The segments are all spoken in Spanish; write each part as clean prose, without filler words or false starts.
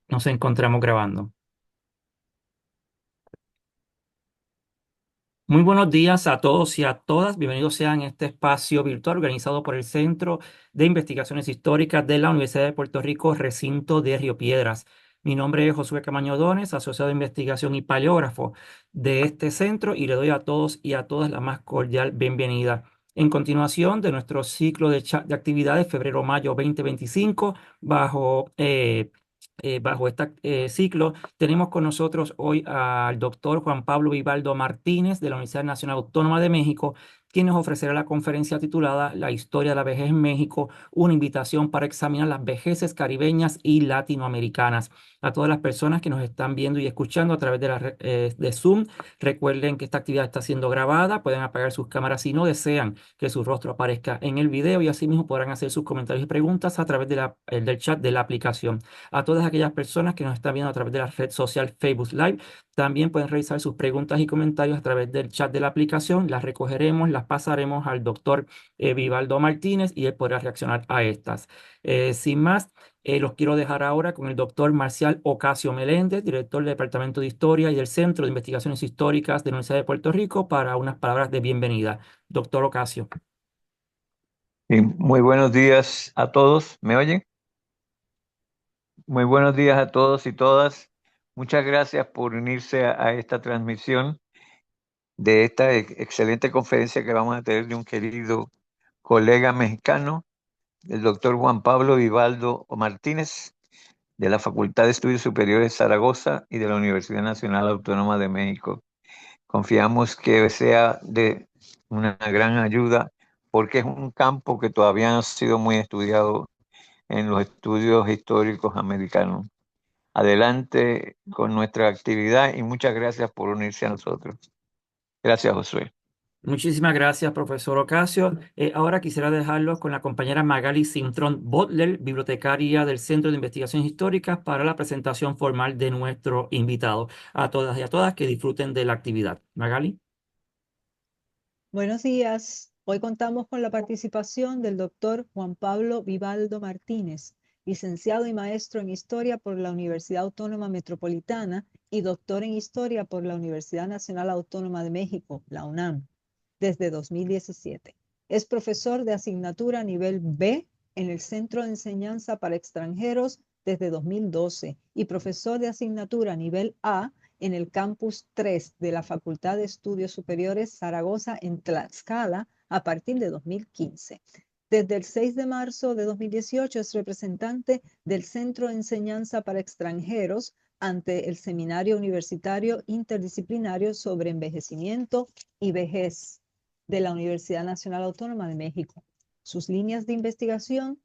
Nos encontramos grabando. Muy buenos días a todos y a todas. Bienvenidos sean a este espacio virtual organizado por el Centro de Investigaciones Históricas de la Universidad de Puerto Rico, recinto de Río Piedras. Mi nombre es Josué Camaño Dones, asociado de investigación y paleógrafo de este centro, y le doy a todos y a todas la más cordial bienvenida. En continuación de nuestro ciclo de actividades febrero-mayo 2025, bajo este ciclo, tenemos con nosotros hoy al doctor Juan Pablo Vivaldo Martínez de la Universidad Nacional Autónoma de México, quien nos ofrecerá la conferencia titulada La historia de la vejez en México, una invitación para examinar las vejeces caribeñas y latinoamericanas. A todas las personas que nos están viendo y escuchando a través de Zoom, recuerden que esta actividad está siendo grabada, pueden apagar sus cámaras si no desean que su rostro aparezca en el video, y asimismo podrán hacer sus comentarios y preguntas a través del chat de la aplicación. A todas aquellas personas que nos están viendo a través de la red social Facebook Live, también pueden realizar sus preguntas y comentarios a través del chat de la aplicación. Las recogeremos, las pasaremos al doctor Vivaldo Martínez y él podrá reaccionar a estas. Sin más, los quiero dejar ahora con el doctor Marcial Ocasio Meléndez, director del Departamento de Historia y del Centro de Investigaciones Históricas de la Universidad de Puerto Rico, para unas palabras de bienvenida. Doctor Ocasio. Y muy buenos días a todos. ¿Me oyen? Muy buenos días a todos y todas. Muchas gracias por unirse a esta transmisión de esta excelente conferencia que vamos a tener de un querido colega mexicano, el doctor Juan Pablo Vivaldo Martínez, de la Facultad de Estudios Superiores Zaragoza y de la Universidad Nacional Autónoma de México. Confiamos que sea de una gran ayuda porque es un campo que todavía no ha sido muy estudiado en los estudios históricos americanos. Adelante con nuestra actividad y muchas gracias por unirse a nosotros. Gracias, Josué. Muchísimas gracias, profesor Ocasio. Ahora quisiera dejarlos con la compañera Magali Cintrón Butler, bibliotecaria del Centro de Investigaciones Históricas, para la presentación formal de nuestro invitado. A todas y a todas que disfruten de la actividad. Magali. Buenos días. Hoy contamos con la participación del doctor Juan Pablo Vivaldo Martínez, licenciado y maestro en Historia por la Universidad Autónoma Metropolitana y doctor en Historia por la Universidad Nacional Autónoma de México, la UNAM, desde 2017. Es profesor de asignatura nivel B en el Centro de Enseñanza para Extranjeros desde 2012 y profesor de asignatura nivel A en el Campus 3 de la Facultad de Estudios Superiores Zaragoza en Tlaxcala a partir de 2015. Desde el 6 de marzo de 2018 es representante del Centro de Enseñanza para Extranjeros ante el Seminario Universitario Interdisciplinario sobre Envejecimiento y Vejez de la Universidad Nacional Autónoma de México. Sus líneas de investigación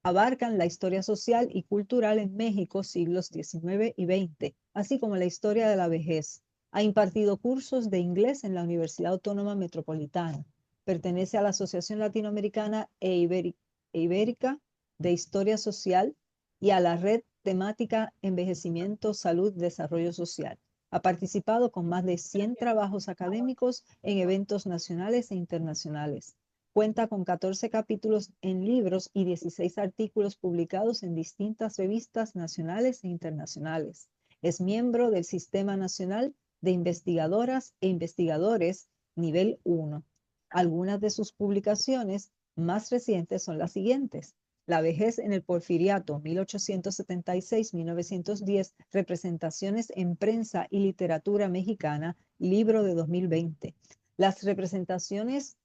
abarcan la historia social y cultural en México siglos XIX y XX, así como la historia de la vejez. Ha impartido cursos de inglés en la Universidad Autónoma Metropolitana. Pertenece a la Asociación Latinoamericana Ibérica de Historia Social y a la Red Temática Envejecimiento, Salud, Desarrollo Social. Ha participado con más de 100 trabajos académicos en eventos nacionales e internacionales. Cuenta con 14 capítulos en libros y 16 artículos publicados en distintas revistas nacionales e internacionales. Es miembro del Sistema Nacional de Investigadoras e Investigadores Nivel 1. Algunas de sus publicaciones más recientes son las siguientes: La vejez en el Porfiriato, 1876-1910, Representaciones en Prensa y Literatura Mexicana, libro de 2020. Las representaciones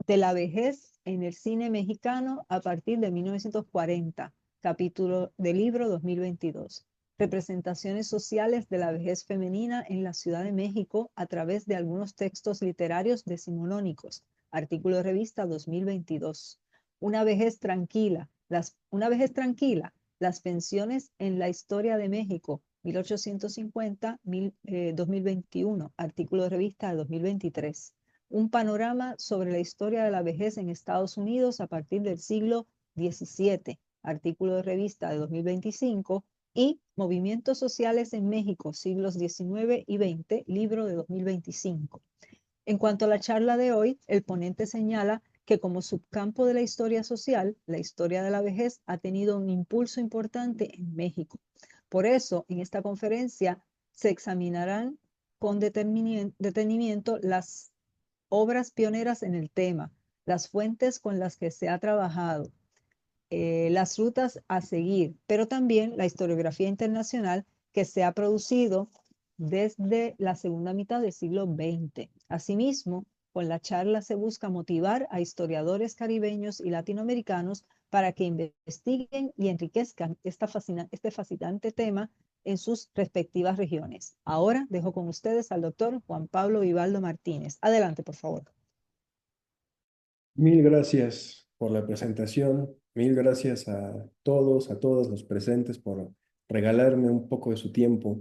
de la vejez en el cine mexicano a partir de 1940, capítulo del libro 2022. Representaciones sociales de la vejez femenina en la Ciudad de México a través de algunos textos literarios decimonónicos, artículo de revista 2022. Una vejez tranquila, las pensiones en la historia de México, 1850-2021, artículo de revista de 2023. Un panorama sobre la historia de la vejez en Estados Unidos a partir del siglo XVII, artículo de revista de 2025, y Movimientos sociales en México, siglos XIX y XX, libro de 2025. En cuanto a la charla de hoy, el ponente señala que como subcampo de la historia social, la historia de la vejez ha tenido un impulso importante en México. Por eso, en esta conferencia se examinarán con detenimiento las obras pioneras en el tema, las fuentes con las que se ha trabajado, las rutas a seguir, pero también la historiografía internacional que se ha producido desde la segunda mitad del siglo XX. Asimismo, con la charla se busca motivar a historiadores caribeños y latinoamericanos para que investiguen y enriquezcan este fascinante tema en sus respectivas regiones. Ahora dejo con ustedes al doctor Juan Pablo Vivaldo Martínez. Adelante, por favor. Mil gracias por la presentación, mil gracias a todos, a todos los presentes por regalarme un poco de su tiempo.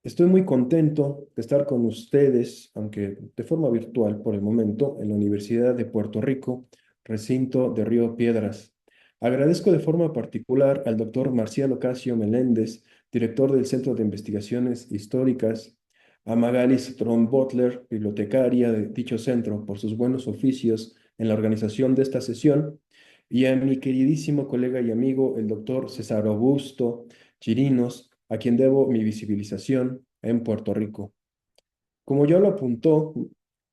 Estoy muy contento de estar con ustedes, aunque de forma virtual por el momento, en la Universidad de Puerto Rico, recinto de Río Piedras. Agradezco de forma particular al doctor Marcial Ocasio Meléndez, director del Centro de Investigaciones Históricas, a Magali Strong Butler, bibliotecaria de dicho centro, por sus buenos oficios en la organización de esta sesión, y a mi queridísimo colega y amigo, el doctor César Augusto Chirinos, a quien debo mi visibilización en Puerto Rico. Como ya lo apuntó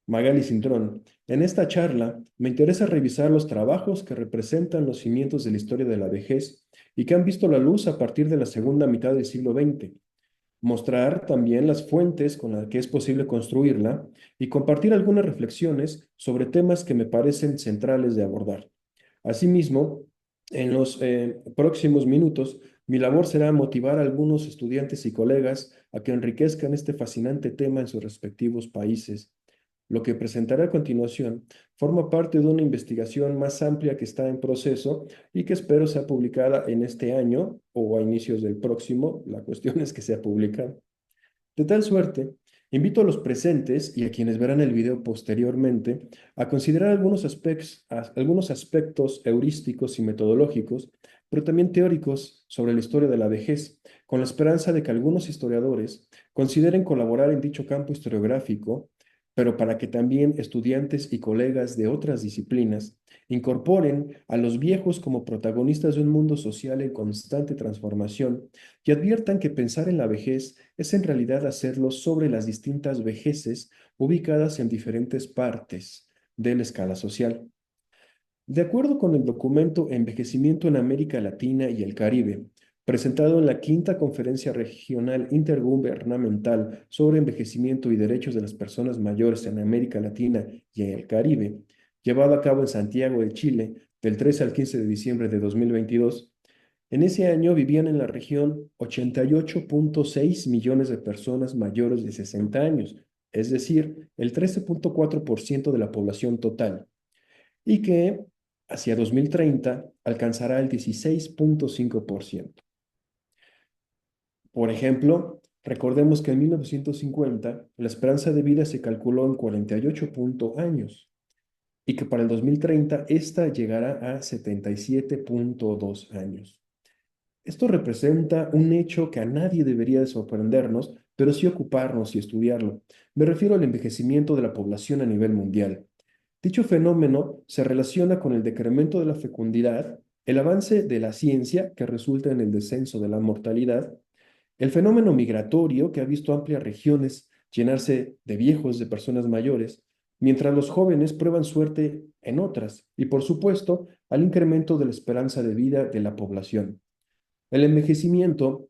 Magali Cintrón, en esta charla me interesa revisar los trabajos que representan los cimientos de la historia de la vejez y que han visto la luz a partir de la segunda mitad del siglo XX, mostrar también las fuentes con las que es posible construirla y compartir algunas reflexiones sobre temas que me parecen centrales de abordar. Asimismo, en los próximos minutos, mi labor será motivar a algunos estudiantes y colegas a que enriquezcan este fascinante tema en sus respectivos países. Lo que presentaré a continuación forma parte de una investigación más amplia que está en proceso y que espero sea publicada en este año o a inicios del próximo. La cuestión es que sea publicada. De tal suerte, invito a los presentes y a quienes verán el video posteriormente a considerar algunos aspectos heurísticos y metodológicos, pero también teóricos sobre la historia de la vejez, con la esperanza de que algunos historiadores consideren colaborar en dicho campo historiográfico, pero para que también estudiantes y colegas de otras disciplinas incorporen a los viejos como protagonistas de un mundo social en constante transformación y adviertan que pensar en la vejez es en realidad hacerlo sobre las distintas vejeces ubicadas en diferentes partes de la escala social. De acuerdo con el documento Envejecimiento en América Latina y el Caribe, presentado en la quinta Conferencia Regional Intergubernamental sobre Envejecimiento y Derechos de las Personas Mayores en América Latina y en el Caribe, llevado a cabo en Santiago de Chile del 13 al 15 de diciembre de 2022, en ese año vivían en la región 88.6 millones de personas mayores de 60 años, es decir, el 13.4% de la población total, y que hacia 2030 alcanzará el 16.5%. Por ejemplo, recordemos que en 1950 la esperanza de vida se calculó en 48 años y que para el 2030 esta llegará a 77.2 años. Esto representa un hecho que a nadie debería de sorprendernos, pero sí ocuparnos y estudiarlo. Me refiero al envejecimiento de la población a nivel mundial. Dicho fenómeno se relaciona con el decremento de la fecundidad, el avance de la ciencia que resulta en el descenso de la mortalidad, el fenómeno migratorio que ha visto amplias regiones llenarse de viejos, de personas mayores, mientras los jóvenes prueban suerte en otras, y por supuesto al incremento de la esperanza de vida de la población. El envejecimiento,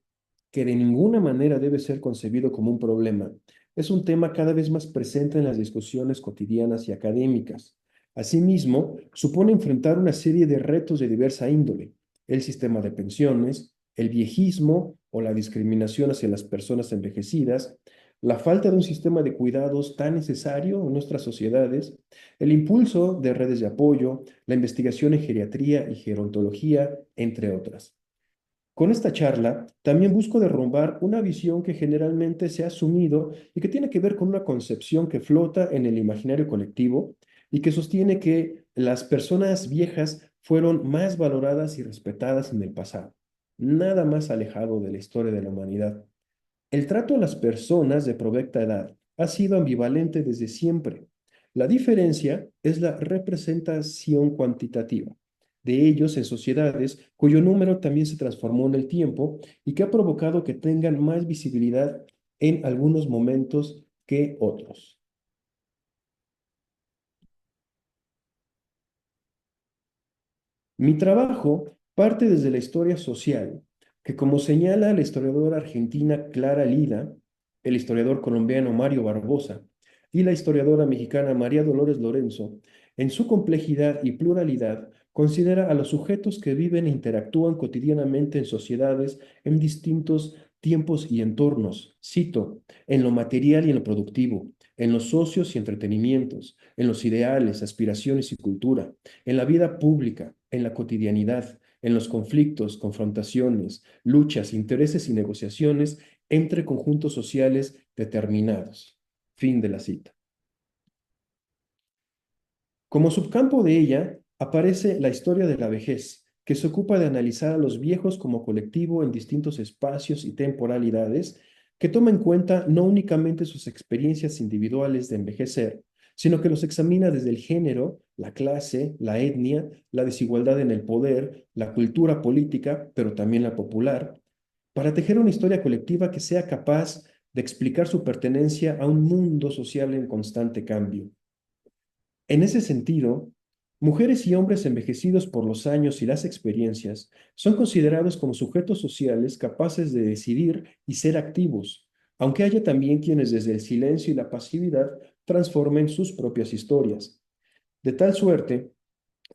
que de ninguna manera debe ser concebido como un problema, es un tema cada vez más presente en las discusiones cotidianas y académicas. Asimismo, supone enfrentar una serie de retos de diversa índole: el sistema de pensiones, el viejismo o la discriminación hacia las personas envejecidas, la falta de un sistema de cuidados tan necesario en nuestras sociedades, el impulso de redes de apoyo, la investigación en geriatría y gerontología, entre otras. Con esta charla también busco derrumbar una visión que generalmente se ha asumido y que tiene que ver con una concepción que flota en el imaginario colectivo y que sostiene que las personas viejas fueron más valoradas y respetadas en el pasado. Nada más alejado de la historia de la humanidad. El trato a las personas de provecta edad ha sido ambivalente desde siempre. La diferencia es la representación cuantitativa. de ellos en sociedades cuyo número también se transformó en el tiempo y que ha provocado que tengan más visibilidad en algunos momentos que otros. Mi trabajo parte desde la historia social, que como señala la historiadora argentina Clara Lida, el historiador colombiano Mario Barbosa y la historiadora mexicana María Dolores Lorenzo, en su complejidad y pluralidad, considera a los sujetos que viven e interactúan cotidianamente en sociedades en distintos tiempos y entornos, cito, en lo material y en lo productivo, en los socios y entretenimientos, en los ideales, aspiraciones y cultura, en la vida pública, en la cotidianidad, en los conflictos, confrontaciones, luchas, intereses y negociaciones entre conjuntos sociales determinados. Fin de la cita. Como subcampo de ella aparece la historia de la vejez, que se ocupa de analizar a los viejos como colectivo en distintos espacios y temporalidades, que toma en cuenta no únicamente sus experiencias individuales de envejecer, sino que los examina desde el género, la clase, la etnia, la desigualdad en el poder, la cultura política, pero también la popular, para tejer una historia colectiva que sea capaz de explicar su pertenencia a un mundo social en constante cambio. En ese sentido, mujeres y hombres envejecidos por los años y las experiencias son considerados como sujetos sociales capaces de decidir y ser activos, aunque haya también quienes desde el silencio y la pasividad transformen sus propias historias. De tal suerte,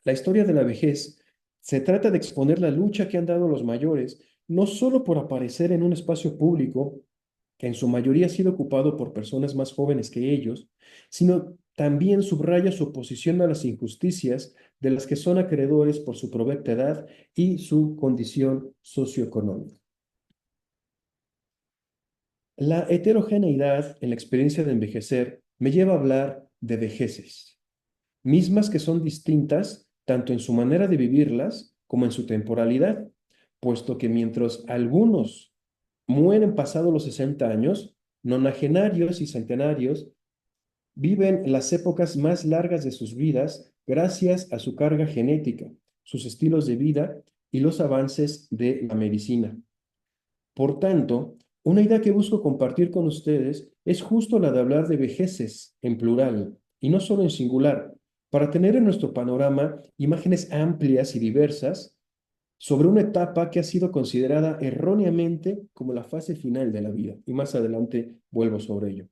la historia de la vejez se trata de exponer la lucha que han dado los mayores, no solo por aparecer en un espacio público, que en su mayoría ha sido ocupado por personas más jóvenes que ellos, sino también subraya su oposición a las injusticias de las que son acreedores por su provecta edad y su condición socioeconómica. La heterogeneidad en la experiencia de envejecer me lleva a hablar de vejeces, mismas que son distintas tanto en su manera de vivirlas como en su temporalidad, puesto que mientras algunos mueren pasados los 60 años, nonagenarios y centenarios viven las épocas más largas de sus vidas gracias a su carga genética, sus estilos de vida y los avances de la medicina. Por tanto, una idea que busco compartir con ustedes es justo la de hablar de vejeces en plural y no solo en singular, para tener en nuestro panorama imágenes amplias y diversas sobre una etapa que ha sido considerada erróneamente como la fase final de la vida, y más adelante vuelvo sobre ello.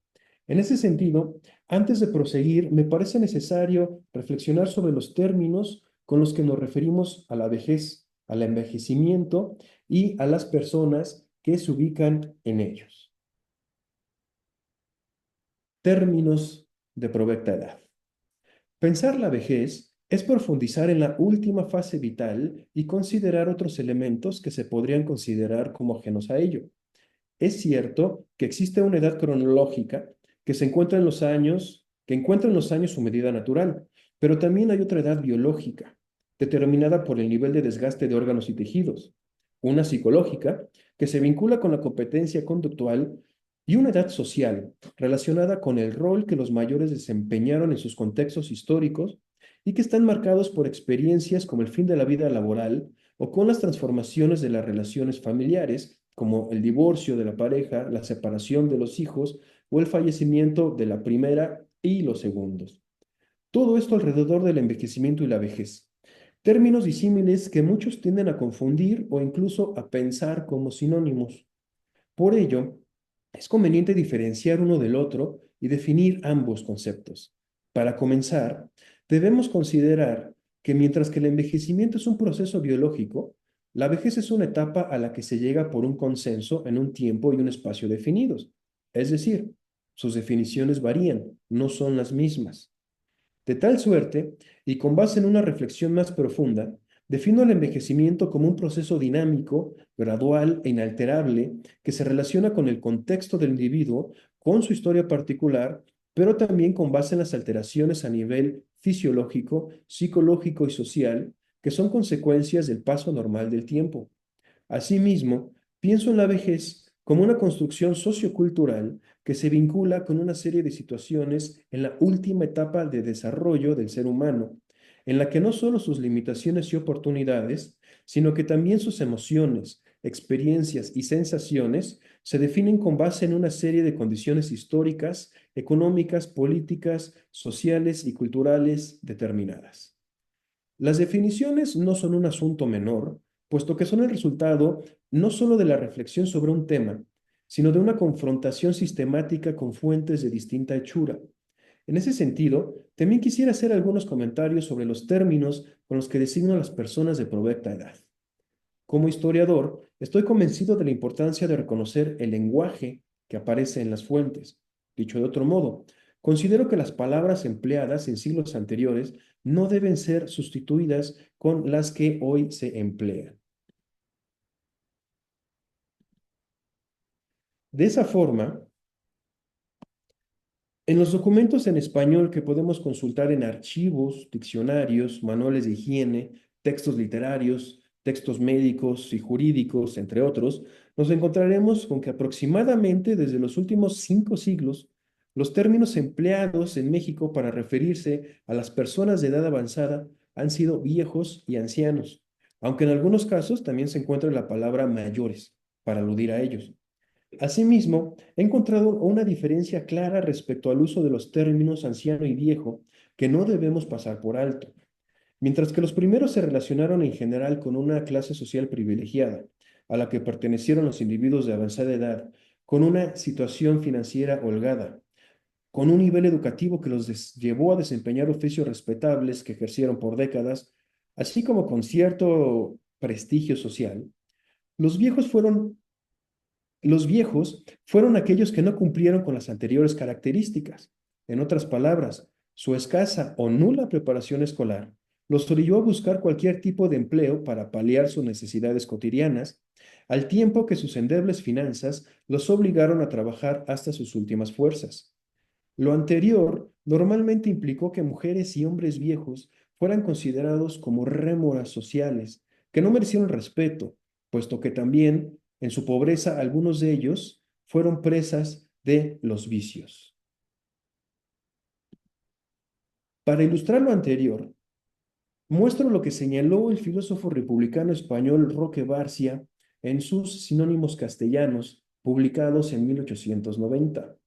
En ese sentido, antes de proseguir, me parece necesario reflexionar sobre los términos con los que nos referimos a la vejez, al envejecimiento y a las personas que se ubican en ellos. Términos de provecta edad. Pensar la vejez es profundizar en la última fase vital y considerar otros elementos que se podrían considerar como ajenos a ello. Es cierto que existe una edad cronológica que se encuentra en los años, que encuentra en los años su medida natural, pero también hay otra edad biológica, determinada por el nivel de desgaste de órganos y tejidos, una psicológica que se vincula con la competencia conductual y una edad social relacionada con el rol que los mayores desempeñaron en sus contextos históricos y que están marcados por experiencias como el fin de la vida laboral o con las transformaciones de las relaciones familiares, como el divorcio de la pareja, la separación de los hijos o el fallecimiento de la primera y los segundos. Todo esto alrededor del envejecimiento y la vejez. Términos disímiles que muchos tienden a confundir o incluso a pensar como sinónimos. Por ello, es conveniente diferenciar uno del otro y definir ambos conceptos. Para comenzar, debemos considerar que mientras que el envejecimiento es un proceso biológico, la vejez es una etapa a la que se llega por un consenso en un tiempo y un espacio definidos. Es decir, sus definiciones varían, no son las mismas. De tal suerte, y con base en una reflexión más profunda, defino el envejecimiento como un proceso dinámico, gradual e inalterable que se relaciona con el contexto del individuo, con su historia particular, pero también con base en las alteraciones a nivel fisiológico, psicológico y social que son consecuencias del paso normal del tiempo. Asimismo, pienso en la vejez como una construcción sociocultural que se vincula con una serie de situaciones en la última etapa de desarrollo del ser humano, en la que no solo sus limitaciones y oportunidades, sino que también sus emociones, experiencias y sensaciones se definen con base en una serie de condiciones históricas, económicas, políticas, sociales y culturales determinadas. Las definiciones no son un asunto menor, puesto que son el resultado no solo de la reflexión sobre un tema, sino de una confrontación sistemática con fuentes de distinta hechura. En ese sentido, también quisiera hacer algunos comentarios sobre los términos con los que designo a las personas de provecta edad. Como historiador, estoy convencido de la importancia de reconocer el lenguaje que aparece en las fuentes. Dicho de otro modo, considero que las palabras empleadas en siglos anteriores no deben ser sustituidas con las que hoy se emplean. De esa forma, en los documentos en español que podemos consultar en archivos, diccionarios, manuales de higiene, textos literarios, textos médicos y jurídicos, entre otros, nos encontraremos con que aproximadamente desde los últimos 5 siglos, los términos empleados en México para referirse a las personas de edad avanzada han sido viejos y ancianos, aunque en algunos casos también se encuentra la palabra mayores para aludir a ellos. Asimismo, he encontrado una diferencia clara respecto al uso de los términos anciano y viejo que no debemos pasar por alto. Mientras que los primeros se relacionaron en general con una clase social privilegiada, a la que pertenecieron los individuos de avanzada edad, con una situación financiera holgada, con un nivel educativo que los llevó a desempeñar oficios respetables que ejercieron por décadas, así como con cierto prestigio social, los viejos fueron los viejos fueron aquellos que no cumplieron con las anteriores características. En otras palabras, su escasa o nula preparación escolar los orilló a buscar cualquier tipo de empleo para paliar sus necesidades cotidianas, al tiempo que sus endebles finanzas los obligaron a trabajar hasta sus últimas fuerzas. Lo anterior normalmente implicó que mujeres y hombres viejos fueran considerados como rémoras sociales, que no merecieron respeto, puesto que también, en su pobreza, algunos de ellos fueron presas de los vicios. Para ilustrar lo anterior, muestro lo que señaló el filósofo republicano español Roque Barcia en sus Sinónimos Castellanos, publicados en 1890.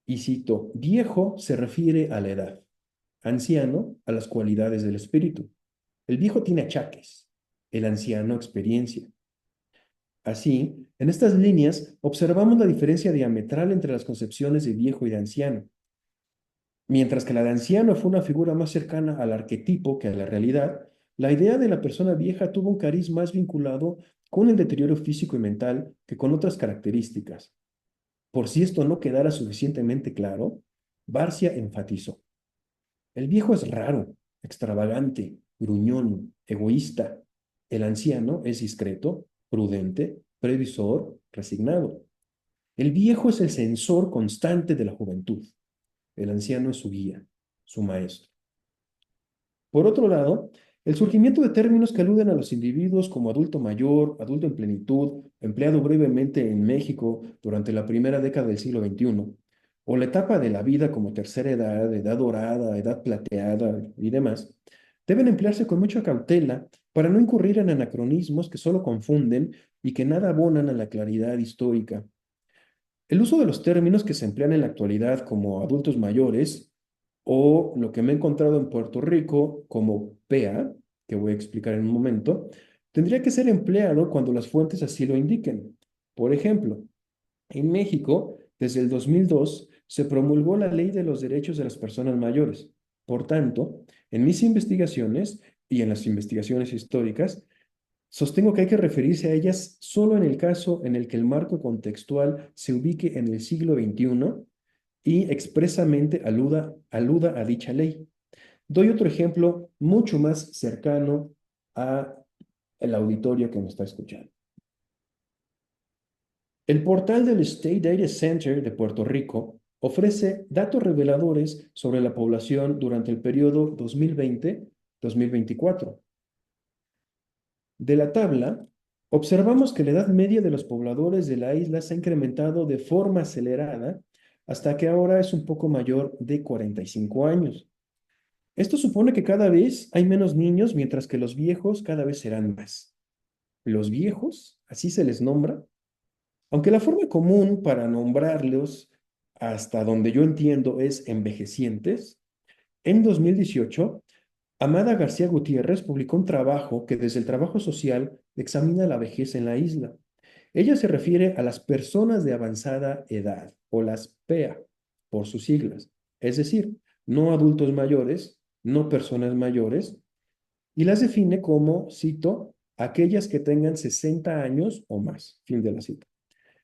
Y cito: viejo se refiere a la edad, anciano a las cualidades del espíritu. El viejo tiene achaques, el anciano experiencia. Así, en estas líneas observamos la diferencia diametral entre las concepciones de viejo y de anciano. Mientras que la de anciano fue una figura más cercana al arquetipo que a la realidad, la idea de la persona vieja tuvo un cariz más vinculado con el deterioro físico y mental que con otras características. Por si esto no quedara suficientemente claro, Barcia enfatizó: el viejo es raro, extravagante, gruñón, egoísta. El anciano es discreto, prudente, previsor, resignado. El viejo es el censor constante de la juventud. El anciano es su guía, su maestro. Por otro lado, el surgimiento de términos que aluden a los individuos como adulto mayor, adulto en plenitud, empleado brevemente en México durante la primera década del siglo XXI, o la etapa de la vida como tercera edad, edad dorada, edad plateada y demás, deben emplearse con mucha cautela para no incurrir en anacronismos que solo confunden y que nada abonan a la claridad histórica. El uso de los términos que se emplean en la actualidad como adultos mayores o lo que me he encontrado en Puerto Rico como PEA, que voy a explicar en un momento, tendría que ser empleado cuando las fuentes así lo indiquen. Por ejemplo, en México, desde el 2002, se promulgó la Ley de los Derechos de las Personas Mayores. Por tanto, en mis investigaciones y en las investigaciones históricas, sostengo que hay que referirse a ellas solo en el caso en el que el marco contextual se ubique en el siglo XXI y expresamente aluda a dicha ley. Doy otro ejemplo mucho más cercano a el auditorio que me está escuchando. El portal del State Data Center de Puerto Rico ofrece datos reveladores sobre la población durante el periodo 2020-2024. De la tabla, observamos que la edad media de los pobladores de la isla se ha incrementado de forma acelerada hasta que ahora es un poco mayor de 45 años. Esto supone que cada vez hay menos niños, mientras que los viejos cada vez serán más. Los viejos, así se les nombra, aunque la forma común para nombrarlos, hasta donde yo entiendo, es envejecientes. En 2018, Amada García Gutiérrez publicó un trabajo que desde el trabajo social examina la vejez en la isla. Ella se refiere a las personas de avanzada edad, o las PEA, por sus siglas, es decir, no adultos mayores, no personas mayores, y las define como, cito, aquellas que tengan 60 años o más, fin de la cita.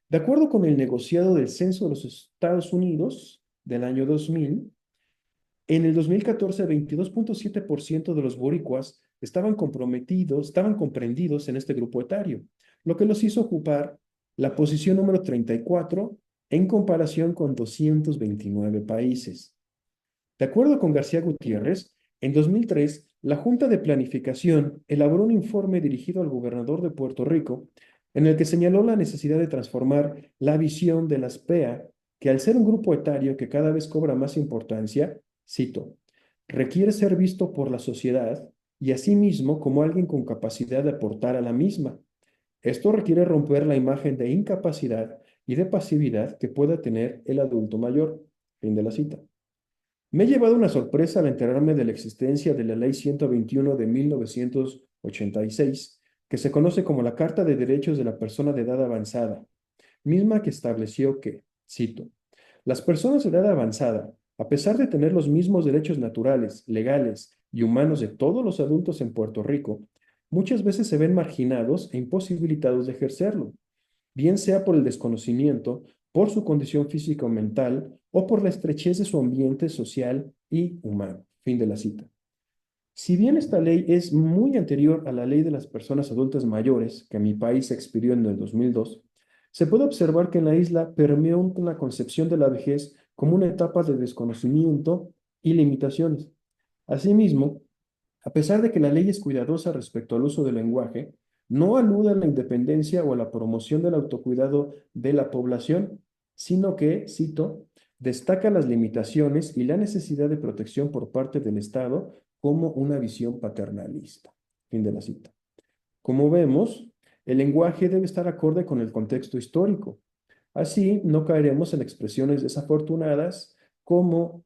De acuerdo con el negociado del Censo de los Estados Unidos del año 2000, en el 2014, 22.7% de los boricuas estaban comprendidos en este grupo etario, lo que los hizo ocupar la posición número 34 en comparación con 229 países. De acuerdo con García Gutiérrez, en 2003, la Junta de Planificación elaboró un informe dirigido al gobernador de Puerto Rico, en el que señaló la necesidad de transformar la visión de las PEA, que al ser un grupo etario que cada vez cobra más importancia, cito, requiere ser visto por la sociedad y asimismo como alguien con capacidad de aportar a la misma. Esto requiere romper la imagen de incapacidad y de pasividad que pueda tener el adulto mayor. Fin de la cita. Me he llevado una sorpresa al enterarme de la existencia de la Ley 121 de 1986, que se conoce como la Carta de Derechos de la Persona de Edad Avanzada, misma que estableció que, cito, las personas de edad avanzada, a pesar de tener los mismos derechos naturales, legales y humanos de todos los adultos en Puerto Rico, muchas veces se ven marginados e imposibilitados de ejercerlo, bien sea por el desconocimiento, por su condición física o mental, o por la estrechez de su ambiente social y humano. Fin de la cita. Si bien esta ley es muy anterior a la ley de las personas adultas mayores, que en mi país se expidió en el 2002, se puede observar que en la isla permeó una concepción de la vejez como una etapa de desconocimiento y limitaciones. Asimismo, a pesar de que la ley es cuidadosa respecto al uso del lenguaje, no alude a la independencia o a la promoción del autocuidado de la población, sino que, cito, destaca las limitaciones y la necesidad de protección por parte del Estado como una visión paternalista. Fin de la cita. Como vemos, el lenguaje debe estar acorde con el contexto histórico. Así, no caeremos en expresiones desafortunadas como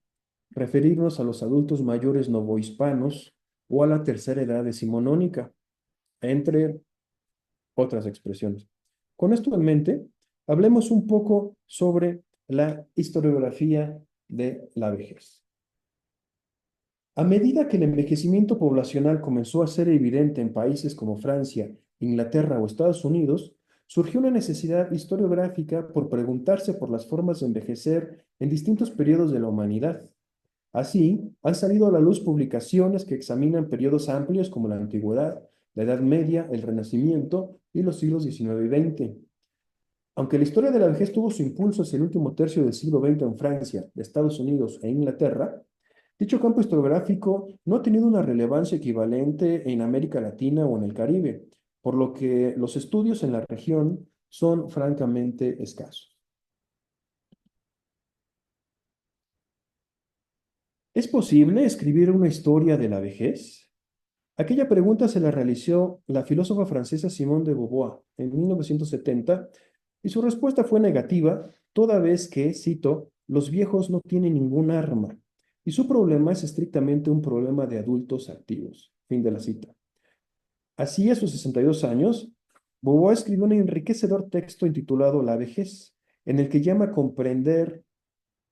referirnos a los adultos mayores novohispanos o a la tercera edad decimonónica, entre otras expresiones. Con esto en mente, hablemos un poco sobre la historiografía de la vejez. A medida que el envejecimiento poblacional comenzó a ser evidente en países como Francia, Inglaterra o Estados Unidos, surgió una necesidad historiográfica por preguntarse por las formas de envejecer en distintos periodos de la humanidad. Así, han salido a la luz publicaciones que examinan periodos amplios como la Antigüedad, la Edad Media, el Renacimiento y los siglos XIX y XX. Aunque la historia de la vejez tuvo su impulso hacia el último tercio del siglo XX en Francia, Estados Unidos e Inglaterra, dicho campo historiográfico no ha tenido una relevancia equivalente en América Latina o en el Caribe, por lo que los estudios en la región son francamente escasos. ¿Es posible escribir una historia de la vejez? Aquella pregunta se la realizó la filósofa francesa Simone de Beauvoir en 1970 y su respuesta fue negativa, toda vez que, cito, los viejos no tienen ningún arma y su problema es estrictamente un problema de adultos activos. Fin de la cita. Así, a sus 62 años, Beauvoir escribió un enriquecedor texto intitulado La vejez, en el que llama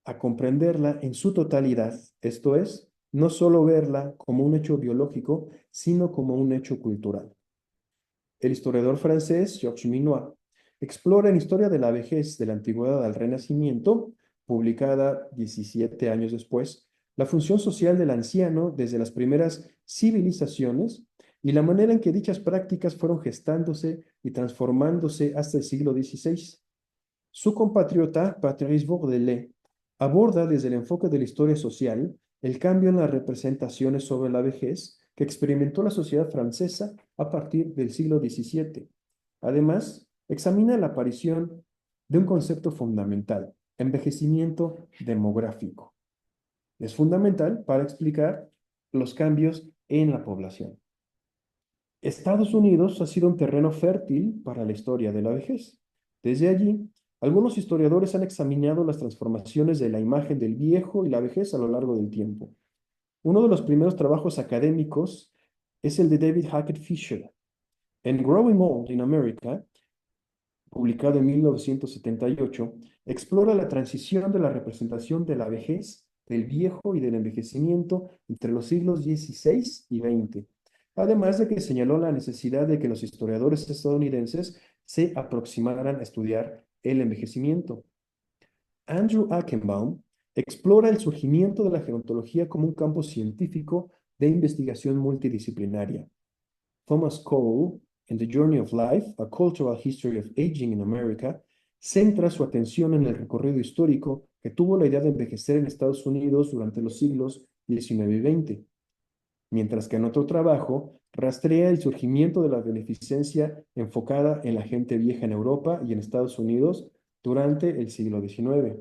a comprenderla en su totalidad, esto es, no solo verla como un hecho biológico, sino como un hecho cultural. El historiador francés Georges Minois explora en Historia de la vejez de la Antigüedad al Renacimiento, publicada 17 años después, la función social del anciano desde las primeras civilizaciones y la manera en que dichas prácticas fueron gestándose y transformándose hasta el siglo XVI. Su compatriota Patrice Bourdelet aborda desde el enfoque de la historia social el cambio en las representaciones sobre la vejez que experimentó la sociedad francesa a partir del siglo XVII. Además, examina la aparición de un concepto fundamental, envejecimiento demográfico. Es fundamental para explicar los cambios en la población. Estados Unidos ha sido un terreno fértil para la historia de la vejez. Desde allí, algunos historiadores han examinado las transformaciones de la imagen del viejo y la vejez a lo largo del tiempo. Uno de los primeros trabajos académicos es el de David Hackett Fisher, en Growing Old in America, publicado en 1978, explora la transición de la representación de la vejez, del viejo y del envejecimiento entre los siglos XVI y XX, además de que señaló la necesidad de que los historiadores estadounidenses se aproximaran a estudiar el envejecimiento. Andrew Ackenbaum explora el surgimiento de la gerontología como un campo científico de investigación multidisciplinaria. Thomas Cole, en The Journey of Life, A Cultural History of Aging in America, centra su atención en el recorrido histórico que tuvo la idea de envejecer en Estados Unidos durante los siglos XIX y XX, mientras que en otro trabajo rastrea el surgimiento de la beneficencia enfocada en la gente vieja en Europa y en Estados Unidos durante el siglo XIX.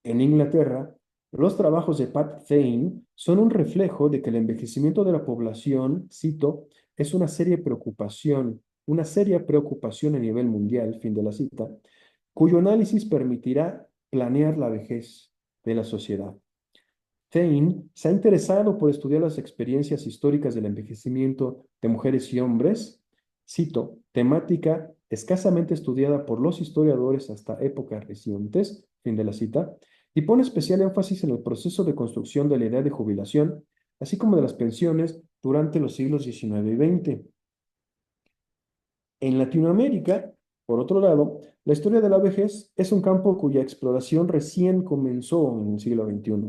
En Inglaterra, los trabajos de Pat Thane son un reflejo de que el envejecimiento de la población, cito, es una seria preocupación a nivel mundial, fin de la cita, cuyo análisis permitirá planear la vejez de la sociedad. Thane se ha interesado por estudiar las experiencias históricas del envejecimiento de mujeres y hombres, cito, temática escasamente estudiada por los historiadores hasta épocas recientes, fin de la cita, y pone especial énfasis en el proceso de construcción de la edad de jubilación, así como de las pensiones durante los siglos XIX y XX. En Latinoamérica, por otro lado, la historia de la vejez es un campo cuya exploración recién comenzó en el siglo XXI.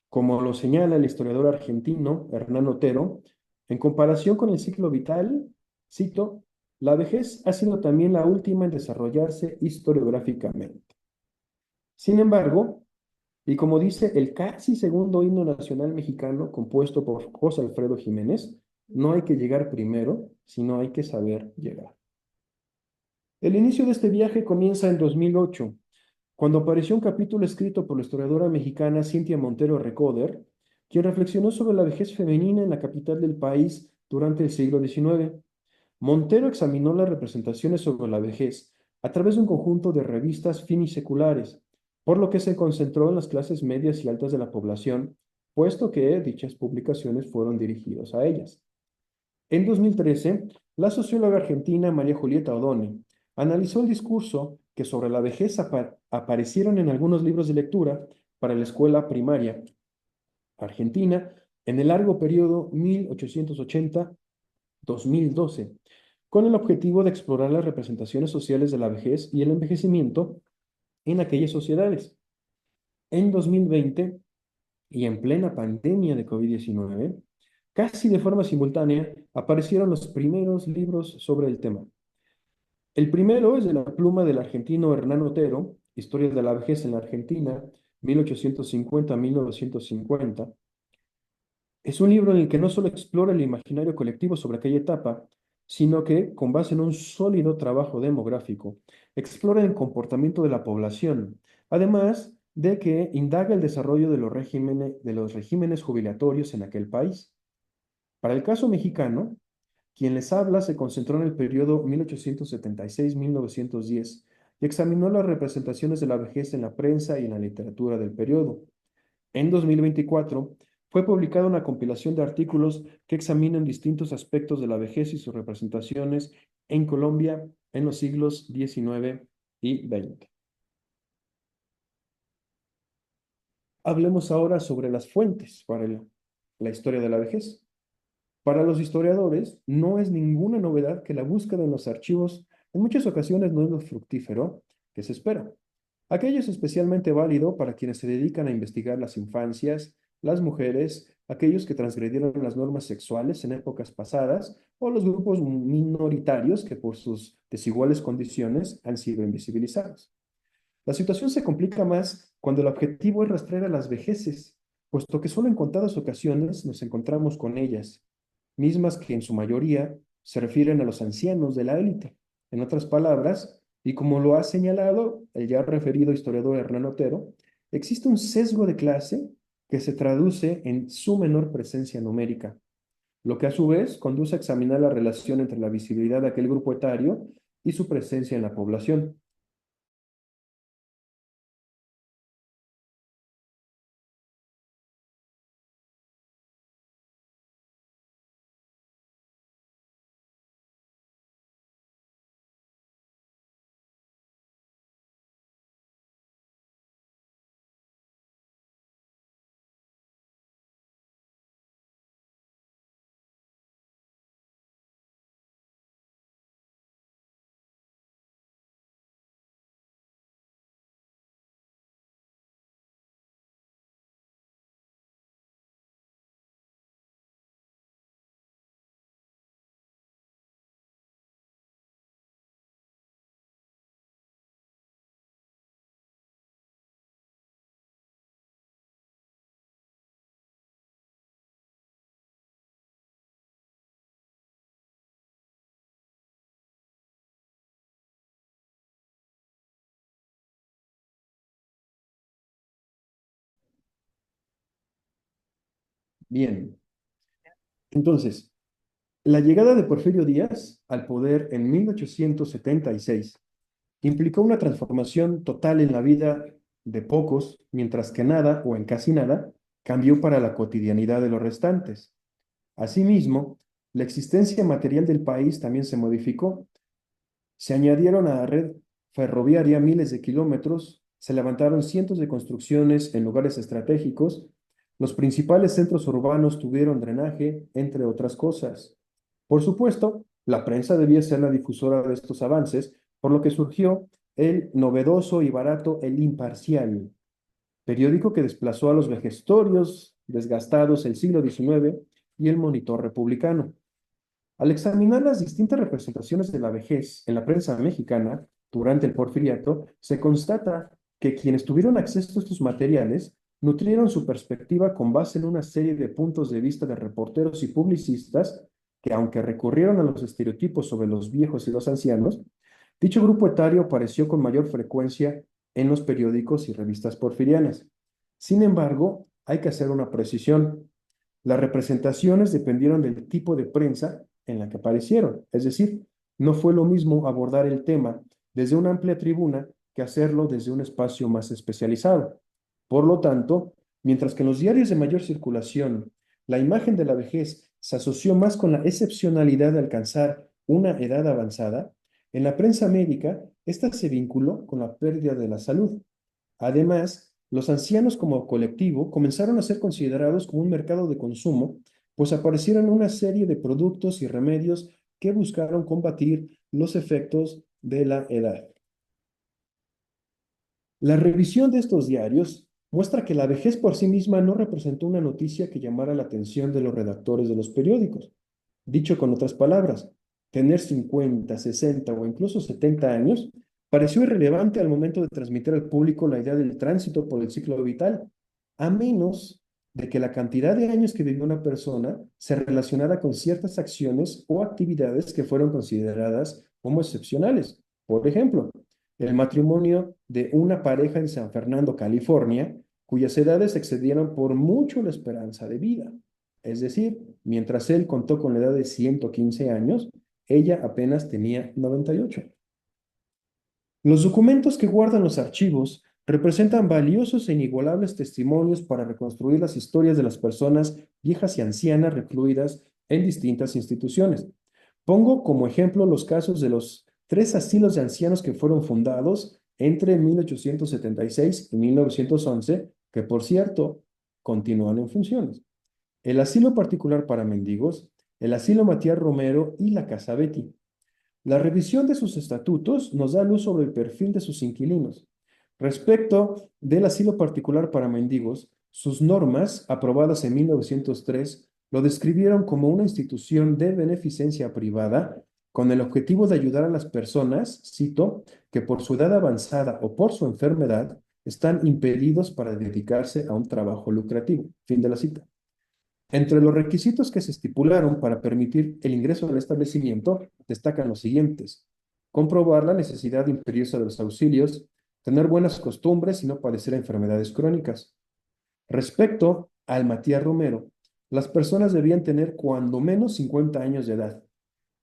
Como lo señala el historiador argentino Hernán Otero, en comparación con el ciclo vital, cito, la vejez ha sido también la última en desarrollarse historiográficamente. Sin embargo, y como dice el casi segundo himno nacional mexicano compuesto por José Alfredo Jiménez, no hay que llegar primero, sino hay que saber llegar. El inicio de este viaje comienza en 2008, cuando apareció un capítulo escrito por la historiadora mexicana Cintia Montero Recoder, quien reflexionó sobre la vejez femenina en la capital del país durante el siglo XIX. Montero examinó las representaciones sobre la vejez a través de un conjunto de revistas finiseculares, por lo que se concentró en las clases medias y altas de la población, puesto que dichas publicaciones fueron dirigidas a ellas. En 2013, la socióloga argentina María Julieta Odone analizó el discurso que sobre la vejez aparecieron en algunos libros de lectura para la escuela primaria argentina en el largo periodo 1880-2012, con el objetivo de explorar las representaciones sociales de la vejez y el envejecimiento en aquellas sociedades. En 2020, y en plena pandemia de COVID-19, casi de forma simultánea aparecieron los primeros libros sobre el tema. El primero es de la pluma del argentino Hernán Otero, Historia de la vejez en la Argentina, 1850-1950. Es un libro en el que no solo explora el imaginario colectivo sobre aquella etapa, sino que, con base en un sólido trabajo demográfico, explora el comportamiento de la población, además de que indaga el desarrollo de los regímenes jubilatorios en aquel país. Para el caso mexicano, quien les habla se concentró en el periodo 1876-1910 y examinó las representaciones de la vejez en la prensa y en la literatura del periodo. En 2024 fue publicada una compilación de artículos que examinan distintos aspectos de la vejez y sus representaciones en Colombia en los siglos XIX y XX. Hablemos ahora sobre las fuentes para la historia de la vejez. Para los historiadores, no es ninguna novedad que la búsqueda en los archivos en muchas ocasiones no es lo fructífero que se espera. Aquello es especialmente válido para quienes se dedican a investigar las infancias, las mujeres, aquellos que transgredieron las normas sexuales en épocas pasadas o los grupos minoritarios que por sus desiguales condiciones han sido invisibilizados. La situación se complica más cuando el objetivo es rastrear a las vejeces, puesto que solo en contadas ocasiones nos encontramos con ellas, mismas que en su mayoría se refieren a los ancianos de la élite. En otras palabras, y como lo ha señalado el ya referido historiador Hernán Otero, existe un sesgo de clase que se traduce en su menor presencia numérica, lo que a su vez conduce a examinar la relación entre la visibilidad de aquel grupo etario y su presencia en la población. Bien, entonces, la llegada de Porfirio Díaz al poder en 1876 implicó una transformación total en la vida de pocos, mientras que nada, o en casi nada, cambió para la cotidianidad de los restantes. Asimismo, la existencia material del país también se modificó. Se añadieron a la red ferroviaria miles de kilómetros, se levantaron cientos de construcciones en lugares estratégicos, los principales centros urbanos tuvieron drenaje, entre otras cosas. Por supuesto, la prensa debía ser la difusora de estos avances, por lo que surgió el novedoso y barato El Imparcial, periódico que desplazó a los vejestorios desgastados del siglo XIX y el Monitor Republicano. Al examinar las distintas representaciones de la vejez en la prensa mexicana durante el Porfiriato, se constata que quienes tuvieron acceso a estos materiales nutrieron su perspectiva con base en una serie de puntos de vista de reporteros y publicistas que, aunque recurrieron a los estereotipos sobre los viejos y los ancianos, dicho grupo etario apareció con mayor frecuencia en los periódicos y revistas porfirianas. Sin embargo, hay que hacer una precisión. Las representaciones dependieron del tipo de prensa en la que aparecieron. Es decir, no fue lo mismo abordar el tema desde una amplia tribuna que hacerlo desde un espacio más especializado. Por lo tanto, mientras que en los diarios de mayor circulación la imagen de la vejez se asoció más con la excepcionalidad de alcanzar una edad avanzada, en la prensa médica esta se vinculó con la pérdida de la salud. Además, los ancianos como colectivo comenzaron a ser considerados como un mercado de consumo, pues aparecieron una serie de productos y remedios que buscaron combatir los efectos de la edad. La revisión de estos diarios muestra que la vejez por sí misma no representó una noticia que llamara la atención de los redactores de los periódicos. Dicho con otras palabras, tener 50, 60 o incluso 70 años pareció irrelevante al momento de transmitir al público la idea del tránsito por el ciclo vital, a menos de que la cantidad de años que vivió una persona se relacionara con ciertas acciones o actividades que fueron consideradas como excepcionales. Por ejemplo, el matrimonio de una pareja en San Fernando, California, cuyas edades excedieron por mucho la esperanza de vida. Es decir, mientras él contó con la edad de 115 años, ella apenas tenía 98. Los documentos que guardan los archivos representan valiosos e inigualables testimonios para reconstruir las historias de las personas viejas y ancianas recluidas en distintas instituciones. Pongo como ejemplo los casos de los 3 asilos de ancianos que fueron fundados entre 1876 y 1911, que por cierto, continúan en funciones. El asilo particular para mendigos, el asilo Matías Romero y la Casa Betty. La revisión de sus estatutos nos da luz sobre el perfil de sus inquilinos. Respecto del asilo particular para mendigos, sus normas, aprobadas en 1903, lo describieron como una institución de beneficencia privada con el objetivo de ayudar a las personas, cito, que por su edad avanzada o por su enfermedad están impedidos para dedicarse a un trabajo lucrativo. Fin de la cita. Entre los requisitos que se estipularon para permitir el ingreso al establecimiento destacan los siguientes: comprobar la necesidad imperiosa de los auxilios, tener buenas costumbres y no padecer enfermedades crónicas. Respecto al Matías Romero, las personas debían tener cuando menos 50 años de edad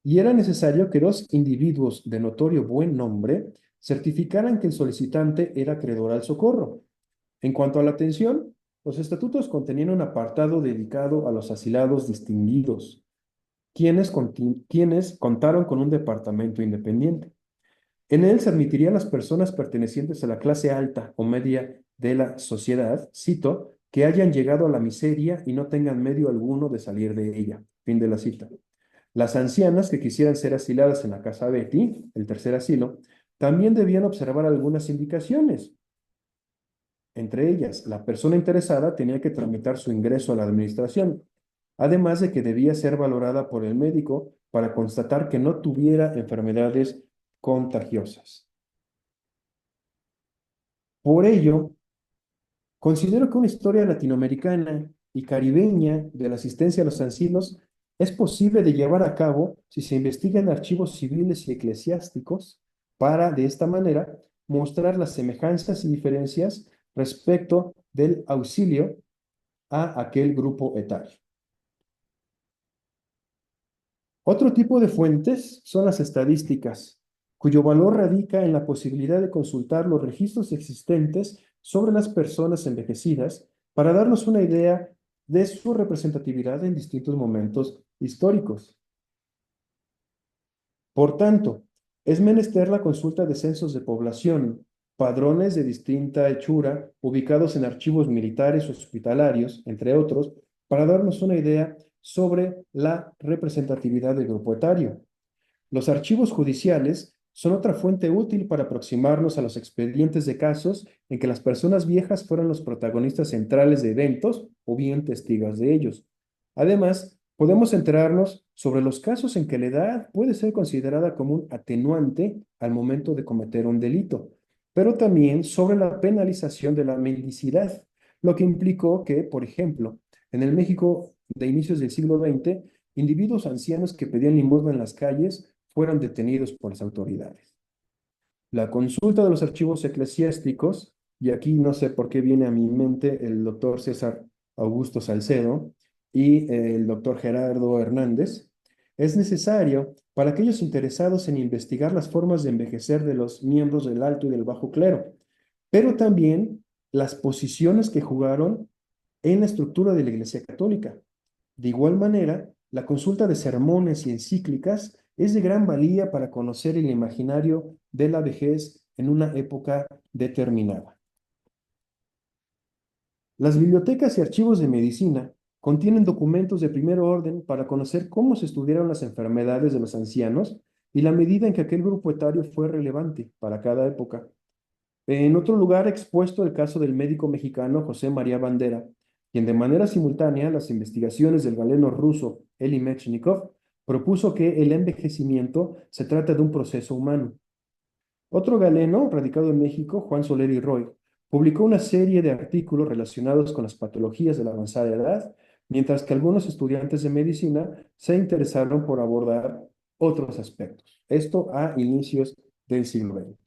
y era necesario que dos individuos de notorio buen nombre certificaran que el solicitante era acreedor al socorro. En cuanto a la atención, los estatutos contenían un apartado dedicado a los asilados distinguidos, quienes contaron con un departamento independiente. En él se admitirían las personas pertenecientes a la clase alta o media de la sociedad, cito, que hayan llegado a la miseria y no tengan medio alguno de salir de ella. Fin de la cita. Las ancianas que quisieran ser asiladas en la casa Betty, el tercer asilo, también debían observar algunas indicaciones. Entre ellas, la persona interesada tenía que tramitar su ingreso a la administración, además de que debía ser valorada por el médico para constatar que no tuviera enfermedades contagiosas. Por ello, considero que una historia latinoamericana y caribeña de la asistencia a los asilos es posible de llevar a cabo si se investigan archivos civiles y eclesiásticos para, de esta manera, mostrar las semejanzas y diferencias respecto del auxilio a aquel grupo etario. Otro tipo de fuentes son las estadísticas, cuyo valor radica en la posibilidad de consultar los registros existentes sobre las personas envejecidas para darnos una idea de su representatividad en distintos momentos históricos. Por tanto, es menester la consulta de censos de población, padrones de distinta hechura ubicados en archivos militares o hospitalarios, entre otros, para darnos una idea sobre la representatividad del grupo etario. Los archivos judiciales son otra fuente útil para aproximarnos a los expedientes de casos en que las personas viejas fueron los protagonistas centrales de eventos o bien testigos de ellos. Además, podemos enterarnos sobre los casos en que la edad puede ser considerada como un atenuante al momento de cometer un delito, pero también sobre la penalización de la mendicidad, lo que implicó que, por ejemplo, en el México de inicios del siglo XX, individuos ancianos que pedían limosna en las calles fueron detenidos por las autoridades. La consulta de los archivos eclesiásticos, y aquí no sé por qué viene a mi mente el doctor César Augusto Salcedo y el doctor Gerardo Hernández, es necesario para aquellos interesados en investigar las formas de envejecer de los miembros del alto y del bajo clero, pero también las posiciones que jugaron en la estructura de la Iglesia Católica. De igual manera, la consulta de sermones y encíclicas es de gran valía para conocer el imaginario de la vejez en una época determinada. Las bibliotecas y archivos de medicina contienen documentos de primer orden para conocer cómo se estudiaron las enfermedades de los ancianos y la medida en que aquel grupo etario fue relevante para cada época. En otro lugar, expuesto el caso del médico mexicano José María Bandera, quien de manera simultánea a las investigaciones del galeno ruso Eli Mechnikov propuso que el envejecimiento se trata de un proceso humano. Otro galeno, radicado en México, Juan Soler y Roy, publicó una serie de artículos relacionados con las patologías de la avanzada edad, mientras que algunos estudiantes de medicina se interesaron por abordar otros aspectos. Esto a inicios del siglo XX.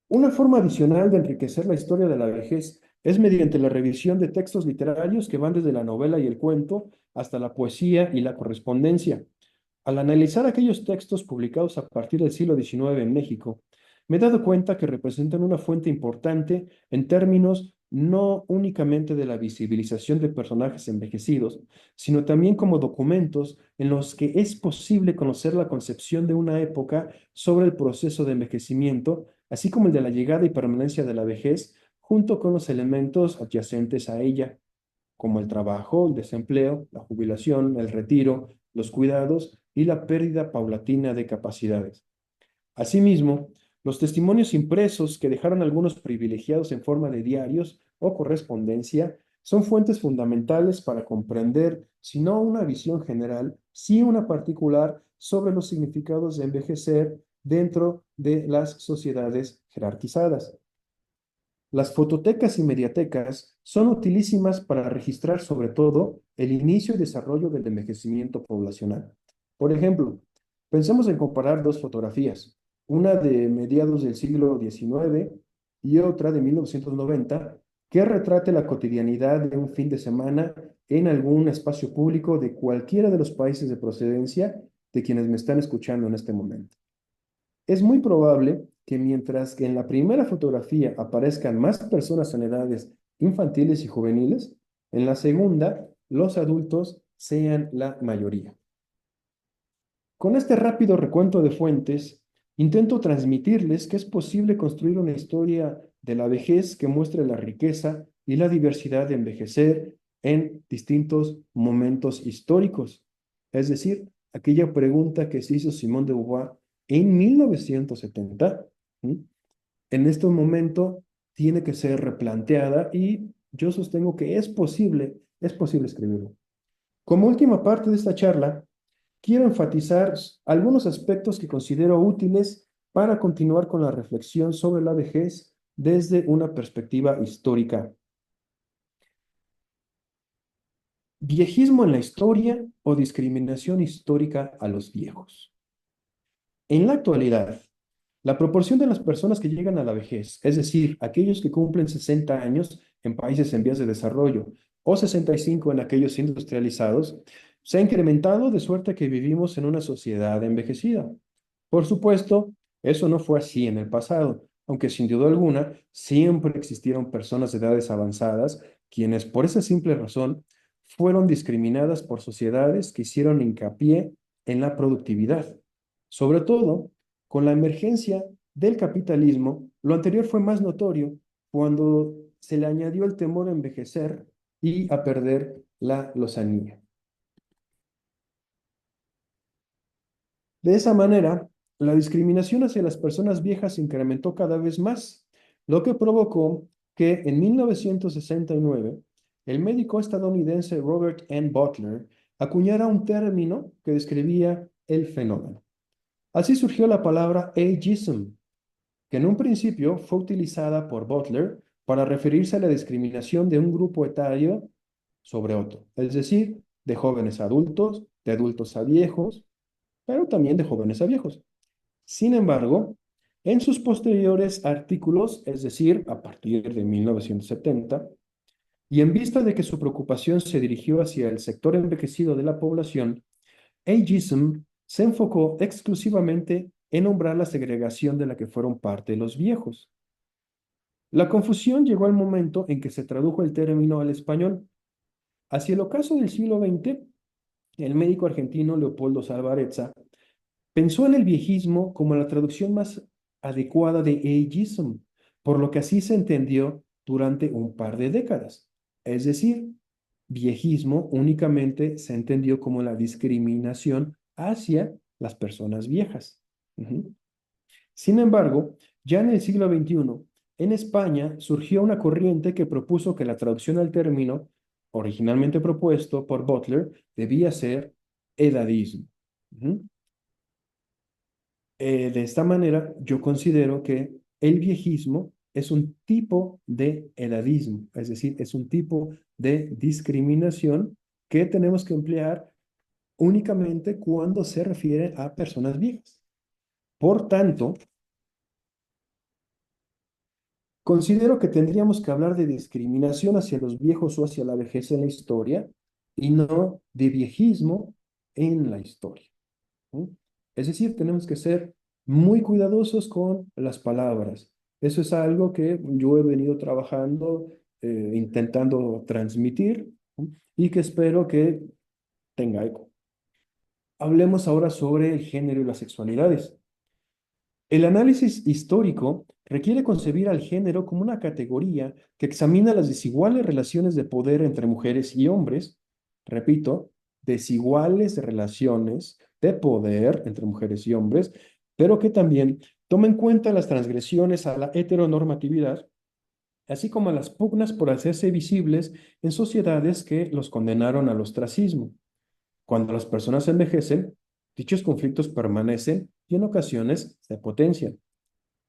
Una forma adicional de enriquecer la historia de la vejez es mediante la revisión de textos literarios que van desde la novela y el cuento hasta la poesía y la correspondencia. Al analizar aquellos textos publicados a partir del siglo XIX en México, me he dado cuenta que representan una fuente importante en términos no únicamente de la visibilización de personajes envejecidos, sino también como documentos en los que es posible conocer la concepción de una época sobre el proceso de envejecimiento, así como el de la llegada y permanencia de la vejez, junto con los elementos adyacentes a ella, como el trabajo, el desempleo, la jubilación, el retiro, los cuidados y la pérdida paulatina de capacidades. Asimismo, los testimonios impresos que dejaron algunos privilegiados en forma de diarios o correspondencia son fuentes fundamentales para comprender, si no una visión general, sí una particular sobre los significados de envejecer dentro de las sociedades jerarquizadas. Las fototecas y mediatecas son utilísimas para registrar sobre todo el inicio y desarrollo del envejecimiento poblacional. Por ejemplo, pensemos en comparar dos fotografías, una de mediados del siglo XIX y otra de 1990, que retrate la cotidianidad de un fin de semana en algún espacio público de cualquiera de los países de procedencia de quienes me están escuchando en este momento. Es muy probable que mientras que en la primera fotografía aparezcan más personas en edades infantiles y juveniles, en la segunda los adultos sean la mayoría. Con este rápido recuento de fuentes, intento transmitirles que es posible construir una historia de la vejez que muestre la riqueza y la diversidad de envejecer en distintos momentos históricos. Es decir, aquella pregunta que se hizo Simone de Beauvoir en 1970, ¿sí? En este momento tiene que ser replanteada y yo sostengo que es posible escribirlo. Como última parte de esta charla, quiero enfatizar algunos aspectos que considero útiles para continuar con la reflexión sobre la vejez desde una perspectiva histórica. Viejismo en la historia o discriminación histórica a los viejos. En la actualidad, la proporción de las personas que llegan a la vejez, es decir, aquellos que cumplen 60 años en países en vías de desarrollo o 65 en aquellos industrializados, se ha incrementado de suerte que vivimos en una sociedad envejecida. Por supuesto, eso no fue así en el pasado, aunque sin duda alguna siempre existieron personas de edades avanzadas quienes por esa simple razón fueron discriminadas por sociedades que hicieron hincapié en la productividad. Sobre todo, con la emergencia del capitalismo, lo anterior fue más notorio cuando se le añadió el temor a envejecer y a perder la lozanía. De esa manera, la discriminación hacia las personas viejas se incrementó cada vez más, lo que provocó que en 1969 el médico estadounidense Robert N. Butler acuñara un término que describía el fenómeno. Así surgió la palabra ageism, que en un principio fue utilizada por Butler para referirse a la discriminación de un grupo etario sobre otro, es decir, de jóvenes a adultos, de adultos a viejos, pero también de jóvenes a viejos. Sin embargo, en sus posteriores artículos, es decir, a partir de 1970, y en vista de que su preocupación se dirigió hacia el sector envejecido de la población, ageism se enfocó exclusivamente en nombrar la segregación de la que fueron parte los viejos. La confusión llegó al momento en que se tradujo el término al español. Hacia el ocaso del siglo XX, el médico argentino Leopoldo Salvarezza pensó en el viejismo como la traducción más adecuada de ageism, por lo que así se entendió durante un par de décadas. Es decir, viejismo únicamente se entendió como la discriminación hacia las personas viejas. Sin embargo, ya en el siglo XXI, en España surgió una corriente que propuso que la traducción al término, originalmente propuesto por Butler, debía ser edadismo. De esta manera, yo considero que el viejismo es un tipo de edadismo, es decir, es un tipo de discriminación que tenemos que emplear únicamente cuando se refiere a personas viejas. Por tanto, considero que tendríamos que hablar de discriminación hacia los viejos o hacia la vejez en la historia y no de viejismo en la historia. Es decir, tenemos que ser muy cuidadosos con las palabras. Eso es algo que yo he venido trabajando, intentando transmitir, ¿no? Y que espero que tenga eco. Hablemos ahora sobre el género y las sexualidades. El análisis histórico requiere concebir al género como una categoría que examina las desiguales relaciones de poder entre mujeres y hombres. Repito, desiguales relaciones de poder entre mujeres y hombres, pero que también toma en cuenta las transgresiones a la heteronormatividad, así como las pugnas por hacerse visibles en sociedades que los condenaron al ostracismo. Cuando las personas envejecen, dichos conflictos permanecen y en ocasiones se potencian.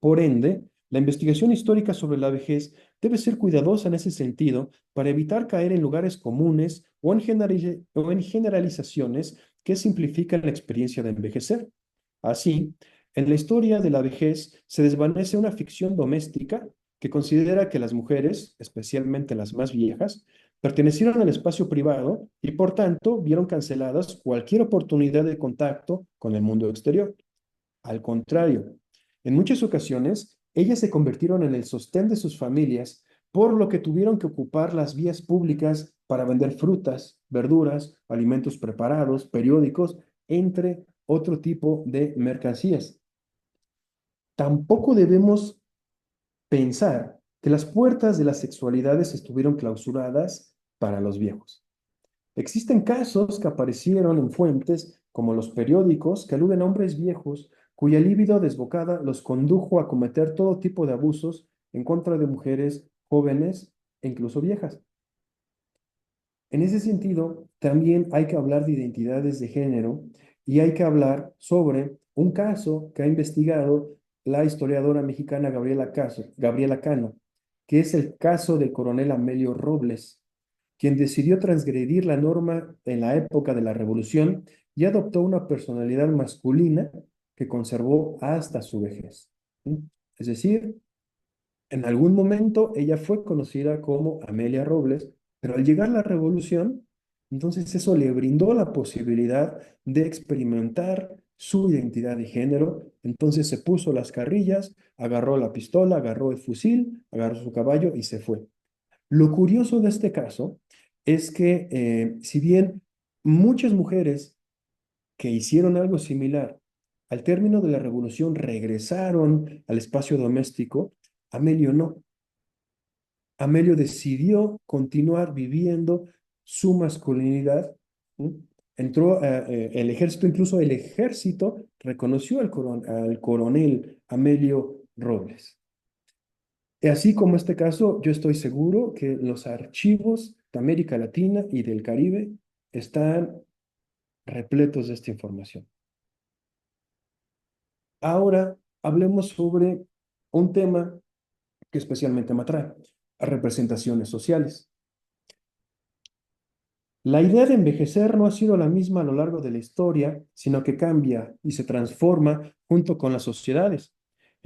Por ende, la investigación histórica sobre la vejez debe ser cuidadosa en ese sentido para evitar caer en lugares comunes o en generalizaciones que simplifican la experiencia de envejecer. Así, en la historia de la vejez se desvanece una ficción doméstica que considera que las mujeres, especialmente las más viejas, pertenecieron al espacio privado y por tanto vieron canceladas cualquier oportunidad de contacto con el mundo exterior. Al contrario, en muchas ocasiones, ellas se convirtieron en el sostén de sus familias, por lo que tuvieron que ocupar las vías públicas para vender frutas, verduras, alimentos preparados, periódicos, entre otro tipo de mercancías. Tampoco debemos pensar que las puertas de las sexualidades estuvieron clausuradas para los viejos. Existen casos que aparecieron en fuentes como los periódicos que aluden a hombres viejos cuya libido desbocada los condujo a cometer todo tipo de abusos en contra de mujeres jóvenes e incluso viejas. En ese sentido, también hay que hablar de identidades de género y hay que hablar sobre un caso que ha investigado la historiadora mexicana Gabriela Cano, que es el caso del coronel Amelio Robles, quien decidió transgredir la norma en la época de la Revolución y adoptó una personalidad masculina que conservó hasta su vejez. Es decir, en algún momento ella fue conocida como Amelia Robles, pero al llegar la revolución, entonces eso le brindó la posibilidad de experimentar su identidad de género. Entonces se puso las carrillas, agarró la pistola, agarró el fusil, agarró su caballo y se fue. Lo curioso de este caso es que si bien muchas mujeres que hicieron algo similar al término de la revolución regresaron al espacio doméstico, Amelio no. Amelio decidió continuar viviendo su masculinidad. ¿Sí? Entró el ejército, incluso el ejército reconoció al coronel Amelio Robles. Y así como este caso, yo estoy seguro que los archivos de América Latina y del Caribe están repletos de esta información. Ahora hablemos sobre un tema que especialmente me atrae, representaciones sociales. La idea de envejecer no ha sido la misma a lo largo de la historia, sino que cambia y se transforma junto con las sociedades.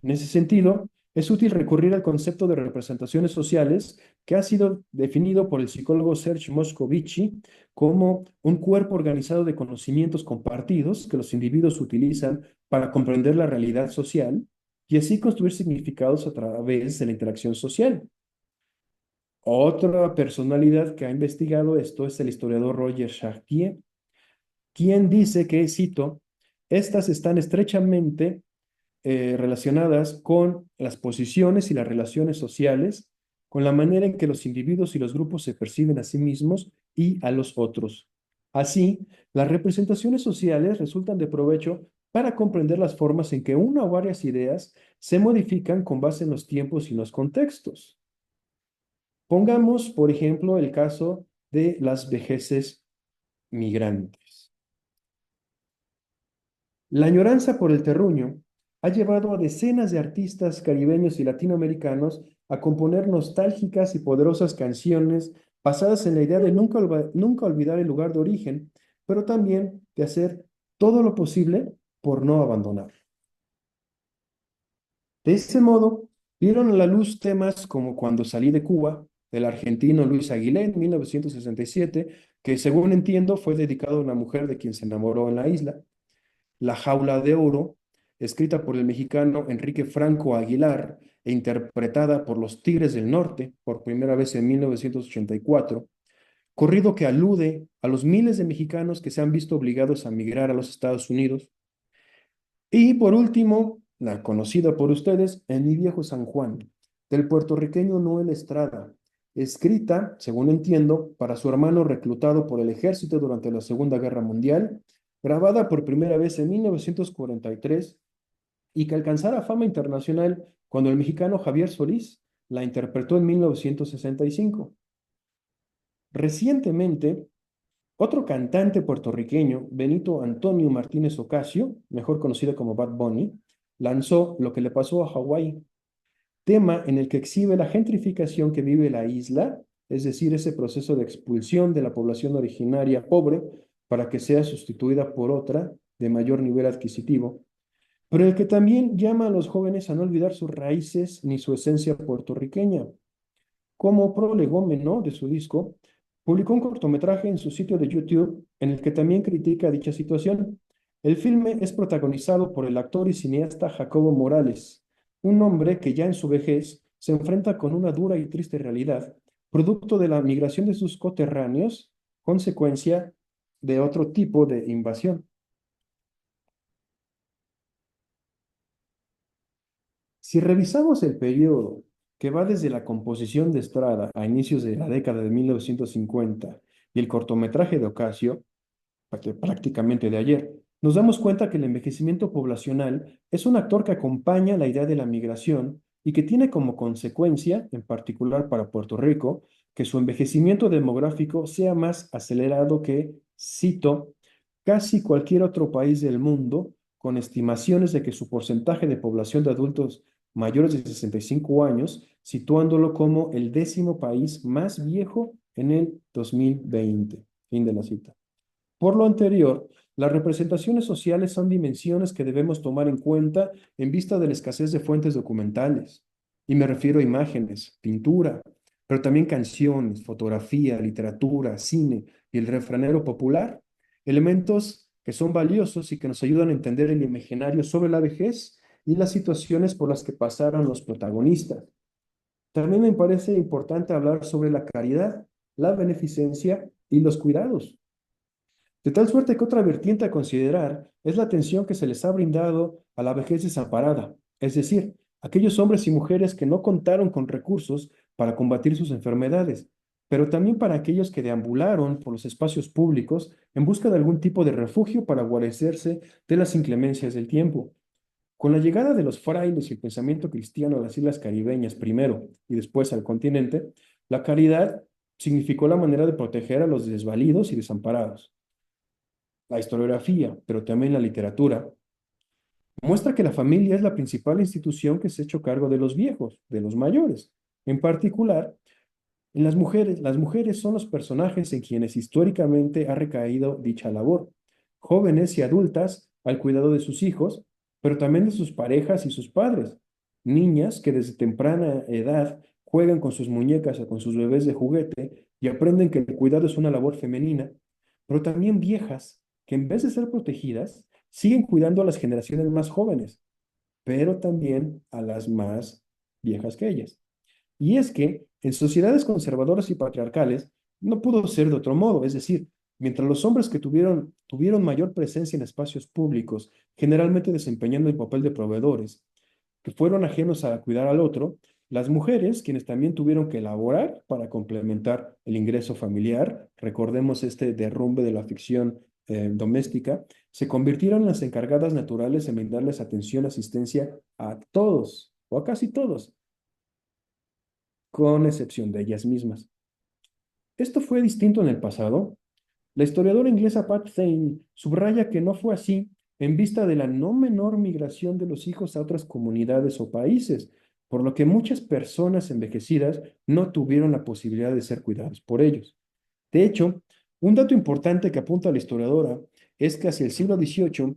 En ese sentido, es útil recurrir al concepto de representaciones sociales que ha sido definido por el psicólogo Serge Moscovici como un cuerpo organizado de conocimientos compartidos que los individuos utilizan para comprender la realidad social y así construir significados a través de la interacción social. Otra personalidad que ha investigado esto es el historiador Roger Chartier, quien dice que, cito, estas están estrechamente relacionadas con las posiciones y las relaciones sociales, con la manera en que los individuos y los grupos se perciben a sí mismos y a los otros. Así, las representaciones sociales resultan de provecho para comprender las formas en que una o varias ideas se modifican con base en los tiempos y los contextos. Pongamos, por ejemplo, el caso de las vejeces migrantes. La añoranza por el terruño ha llevado a decenas de artistas caribeños y latinoamericanos a componer nostálgicas y poderosas canciones basadas en la idea de nunca olvidar el lugar de origen, pero también de hacer todo lo posible por no abandonar. De ese modo, vieron a la luz temas como Cuando salí de Cuba, del argentino Luis Aguilé en 1967, que según entiendo fue dedicado a una mujer de quien se enamoró en la isla. La jaula de oro, escrita por el mexicano Enrique Franco Aguilar e interpretada por los Tigres del Norte por primera vez en 1984, corrido que alude a los miles de mexicanos que se han visto obligados a migrar a los Estados Unidos. Y por último, la conocida por ustedes, En mi viejo San Juan, del puertorriqueño Noel Estrada, escrita, según entiendo, para su hermano reclutado por el ejército durante la Segunda Guerra Mundial, grabada por primera vez en 1943 y que alcanzara fama internacional cuando el mexicano Javier Solís la interpretó en 1965. Recientemente, otro cantante puertorriqueño, Benito Antonio Martínez Ocasio, mejor conocido como Bad Bunny, lanzó Lo que le pasó a Hawái, tema en el que exhibe la gentrificación que vive la isla, es decir, ese proceso de expulsión de la población originaria pobre para que sea sustituida por otra de mayor nivel adquisitivo, pero el que también llama a los jóvenes a no olvidar sus raíces ni su esencia puertorriqueña. Como prolegómeno de su disco, publicó un cortometraje en su sitio de YouTube en el que también critica dicha situación. El filme es protagonizado por el actor y cineasta Jacobo Morales, un hombre que ya en su vejez se enfrenta con una dura y triste realidad, producto de la migración de sus coterráneos, consecuencia de otro tipo de invasión. Si revisamos el periodo que va desde la composición de Estrada a inicios de la década de 1950 y el cortometraje de Ocasio, prácticamente de ayer, nos damos cuenta que el envejecimiento poblacional es un actor que acompaña la idea de la migración y que tiene como consecuencia, en particular para Puerto Rico, que su envejecimiento demográfico sea más acelerado que, cito, casi cualquier otro país del mundo, con estimaciones de que su porcentaje de población de adultos mayores de 65 años, situándolo como el 10º país más viejo en el 2020. Fin de la cita. Por lo anterior, las representaciones sociales son dimensiones que debemos tomar en cuenta en vista de la escasez de fuentes documentales. Y me refiero a imágenes, pintura, pero también canciones, fotografía, literatura, cine y el refranero popular, elementos que son valiosos y que nos ayudan a entender el imaginario sobre la vejez y las situaciones por las que pasaron los protagonistas. También me parece importante hablar sobre la caridad, la beneficencia y los cuidados. De tal suerte que otra vertiente a considerar es la atención que se les ha brindado a la vejez desamparada, es decir, aquellos hombres y mujeres que no contaron con recursos para combatir sus enfermedades, pero también para aquellos que deambularon por los espacios públicos en busca de algún tipo de refugio para guarecerse de las inclemencias del tiempo. Con la llegada de los frailes y el pensamiento cristiano a las islas caribeñas primero y después al continente, la caridad significó la manera de proteger a los desvalidos y desamparados. La historiografía, pero también la literatura, muestra que la familia es la principal institución que se ha hecho cargo de los viejos, de los mayores. En particular, en las mujeres son los personajes en quienes históricamente ha recaído dicha labor, jóvenes y adultas al cuidado de sus hijos, pero también de sus parejas y sus padres, niñas que desde temprana edad juegan con sus muñecas o con sus bebés de juguete y aprenden que el cuidado es una labor femenina, pero también viejas que en vez de ser protegidas, siguen cuidando a las generaciones más jóvenes, pero también a las más viejas que ellas. Y es que en sociedades conservadoras y patriarcales no pudo ser de otro modo, es decir, mientras los hombres que tuvieron mayor presencia en espacios públicos, generalmente desempeñando el papel de proveedores, que fueron ajenos a cuidar al otro, las mujeres, quienes también tuvieron que elaborar para complementar el ingreso familiar, recordemos este derrumbe de la ficción doméstica, se convirtieron en las encargadas naturales en brindarles atención, asistencia a todos, o a casi todos, con excepción de ellas mismas. ¿Esto fue distinto en el pasado? La historiadora inglesa Pat Thane subraya que no fue así en vista de la no menor migración de los hijos a otras comunidades o países, por lo que muchas personas envejecidas no tuvieron la posibilidad de ser cuidadas por ellos. De hecho, un dato importante que apunta la historiadora es que hacia el siglo XVIII,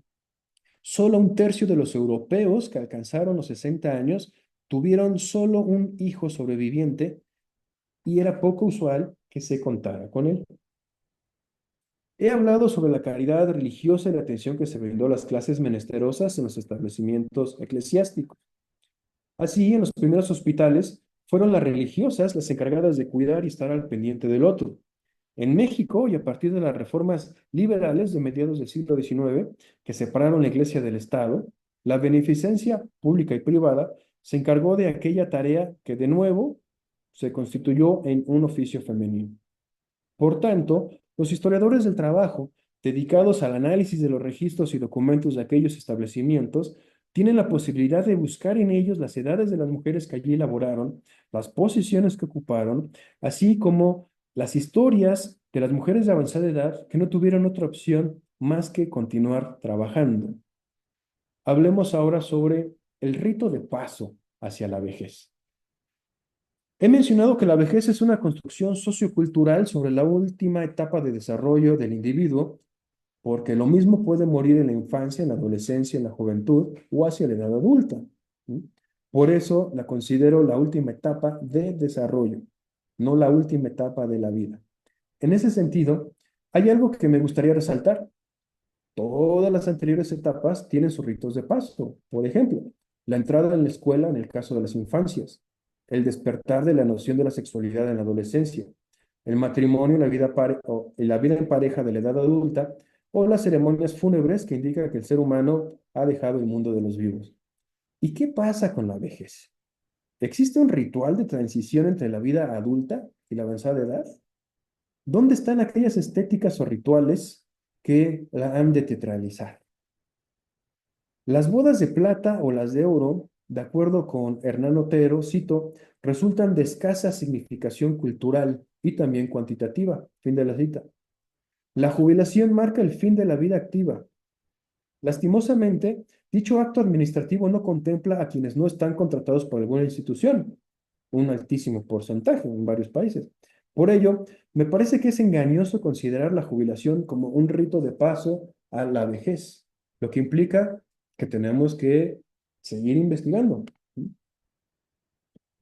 solo un tercio de los europeos que alcanzaron los 60 años tuvieron solo un hijo sobreviviente y era poco usual que se contara con él. He hablado sobre la caridad religiosa y la atención que se brindó a las clases menesterosas en los establecimientos eclesiásticos. Así, en los primeros hospitales, fueron las religiosas las encargadas de cuidar y estar al pendiente del otro. En México, y a partir de las reformas liberales de mediados del siglo XIX, que separaron la iglesia del Estado, la beneficencia pública y privada se encargó de aquella tarea que de nuevo se constituyó en un oficio femenino. Por tanto, los historiadores del trabajo, dedicados al análisis de los registros y documentos de aquellos establecimientos, tienen la posibilidad de buscar en ellos las edades de las mujeres que allí laboraron, las posiciones que ocuparon, así como las historias de las mujeres de avanzada edad que no tuvieron otra opción más que continuar trabajando. Hablemos ahora sobre el rito de paso hacia la vejez. He mencionado que la vejez es una construcción sociocultural sobre la última etapa de desarrollo del individuo porque lo mismo puede morir en la infancia, en la adolescencia, en la juventud o hacia la edad adulta. ¿Sí? Por eso la considero la última etapa de desarrollo, no la última etapa de la vida. En ese sentido, hay algo que me gustaría resaltar. Todas las anteriores etapas tienen sus ritos de paso. Por ejemplo, la entrada en la escuela en el caso de las infancias, el despertar de la noción de la sexualidad en la adolescencia, el matrimonio, la vida en pareja de la edad adulta, o las ceremonias fúnebres que indican que el ser humano ha dejado el mundo de los vivos. ¿Y qué pasa con la vejez? ¿Existe un ritual de transición entre la vida adulta y la avanzada edad? ¿Dónde están aquellas estéticas o rituales que la han de teatralizar? Las bodas de plata o las de oro, de acuerdo con Hernán Otero, cito, resultan de escasa significación cultural y también cuantitativa. Fin de la cita. La jubilación marca el fin de la vida activa. Lastimosamente, dicho acto administrativo no contempla a quienes no están contratados por alguna institución, un altísimo porcentaje en varios países. Por ello, me parece que es engañoso considerar la jubilación como un rito de paso a la vejez, lo que implica que tenemos que seguir investigando.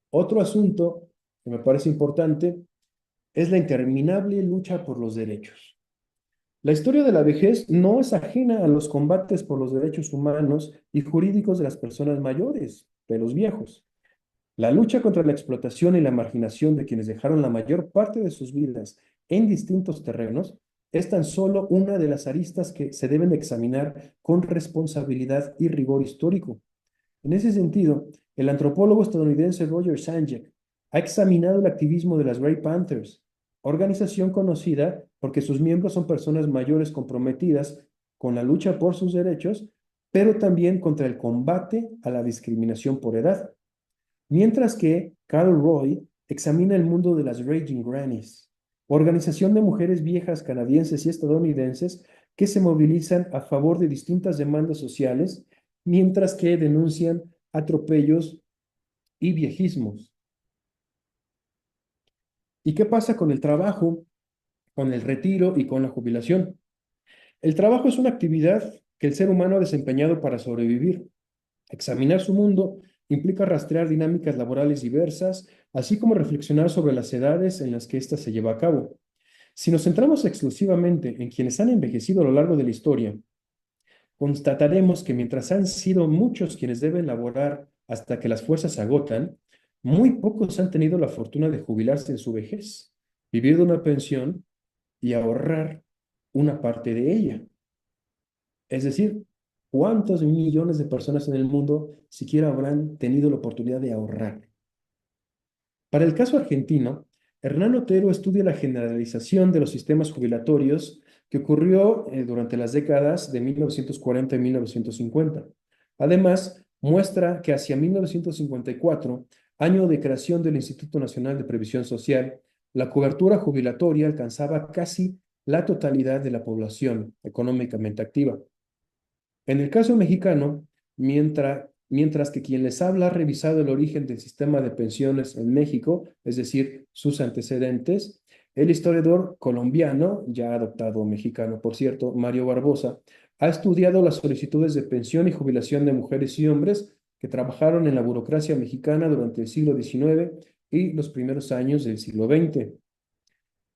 Otro asunto que me parece importante es la interminable lucha por los derechos. La historia de la vejez no es ajena a los combates por los derechos humanos y jurídicos de las personas mayores, de los viejos. La lucha contra la explotación y la marginación de quienes dejaron la mayor parte de sus vidas en distintos terrenos es tan solo una de las aristas que se deben examinar con responsabilidad y rigor histórico. En ese sentido, el antropólogo estadounidense Roger Sanjek ha examinado el activismo de las Grey Panthers, organización conocida porque sus miembros son personas mayores comprometidas con la lucha por sus derechos, pero también contra el combate a la discriminación por edad. Mientras que Carol Roy examina el mundo de las Raging Grannies, organización de mujeres viejas canadienses y estadounidenses que se movilizan a favor de distintas demandas sociales, mientras que denuncian atropellos y viejismos. ¿Y qué pasa con el trabajo, con el retiro y con la jubilación? El trabajo es una actividad que el ser humano ha desempeñado para sobrevivir. Examinar su mundo implica rastrear dinámicas laborales diversas, así como reflexionar sobre las edades en las que ésta se lleva a cabo. Si nos centramos exclusivamente en quienes han envejecido a lo largo de la historia, constataremos que mientras han sido muchos quienes deben laborar hasta que las fuerzas se agotan, muy pocos han tenido la fortuna de jubilarse en su vejez, vivir de una pensión y ahorrar una parte de ella. Es decir, ¿cuántos millones de personas en el mundo siquiera habrán tenido la oportunidad de ahorrar? Para el caso argentino, Hernán Otero estudia la generalización de los sistemas jubilatorios que ocurrió durante las décadas de 1940 y 1950. Además, muestra que hacia 1954, año de creación del Instituto Nacional de Previsión Social, la cobertura jubilatoria alcanzaba casi la totalidad de la población económicamente activa. En el caso mexicano, mientras que quien les habla ha revisado el origen del sistema de pensiones en México, es decir, sus antecedentes, el historiador colombiano, ya adoptado mexicano por cierto, Mario Barbosa, ha estudiado las solicitudes de pensión y jubilación de mujeres y hombres que trabajaron en la burocracia mexicana durante el siglo XIX y los primeros años del siglo XX.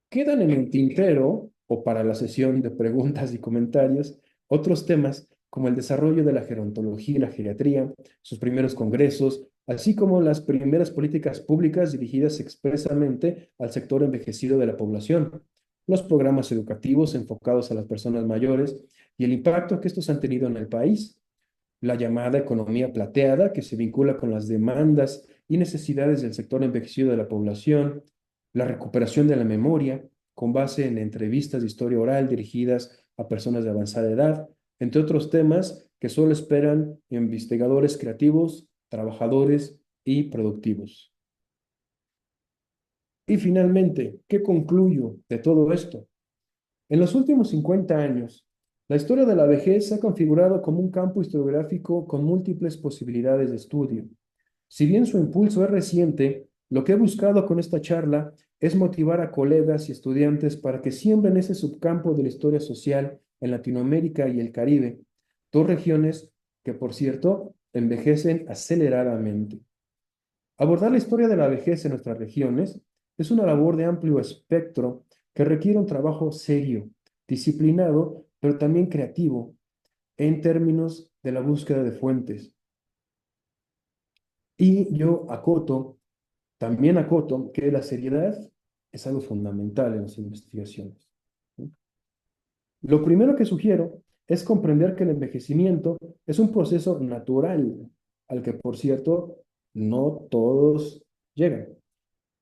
Quedan en el tintero, o para la sesión de preguntas y comentarios, otros temas como el desarrollo de la gerontología y la geriatría, sus primeros congresos, así como las primeras políticas públicas dirigidas expresamente al sector envejecido de la población, los programas educativos enfocados a las personas mayores y el impacto que estos han tenido en el país, la llamada economía plateada, que se vincula con las demandas y necesidades del sector envejecido de la población, la recuperación de la memoria, con base en entrevistas de historia oral dirigidas a personas de avanzada edad, entre otros temas que solo esperan investigadores creativos, trabajadores y productivos. Y finalmente, ¿qué concluyo de todo esto? En los últimos 50 años, la historia de la vejez se ha configurado como un campo historiográfico con múltiples posibilidades de estudio. Si bien su impulso es reciente, lo que he buscado con esta charla es motivar a colegas y estudiantes para que siembren ese subcampo de la historia social en Latinoamérica y el Caribe, dos regiones que, por cierto, envejecen aceleradamente. Abordar la historia de la vejez en nuestras regiones es una labor de amplio espectro que requiere un trabajo serio, disciplinado, pero también creativo en términos de la búsqueda de fuentes. Y yo también acoto que la seriedad es algo fundamental en las investigaciones. Lo primero que sugiero es comprender que el envejecimiento es un proceso natural, al que, por cierto, no todos llegan.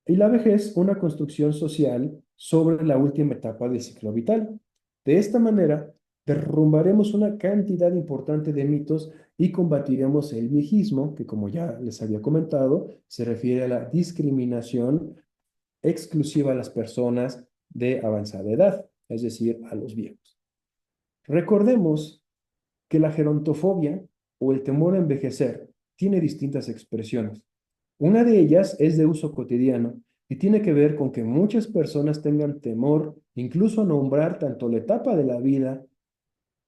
Y la vejez, una construcción social sobre la última etapa del ciclo vital. De esta manera, derrumbaremos una cantidad importante de mitos y combatiremos el viejismo, que como ya les había comentado, se refiere a la discriminación exclusiva a las personas de avanzada edad, es decir, a los viejos. Recordemos que la gerontofobia o el temor a envejecer tiene distintas expresiones. Una de ellas es de uso cotidiano y tiene que ver con que muchas personas tengan temor incluso a nombrar tanto la etapa de la vida,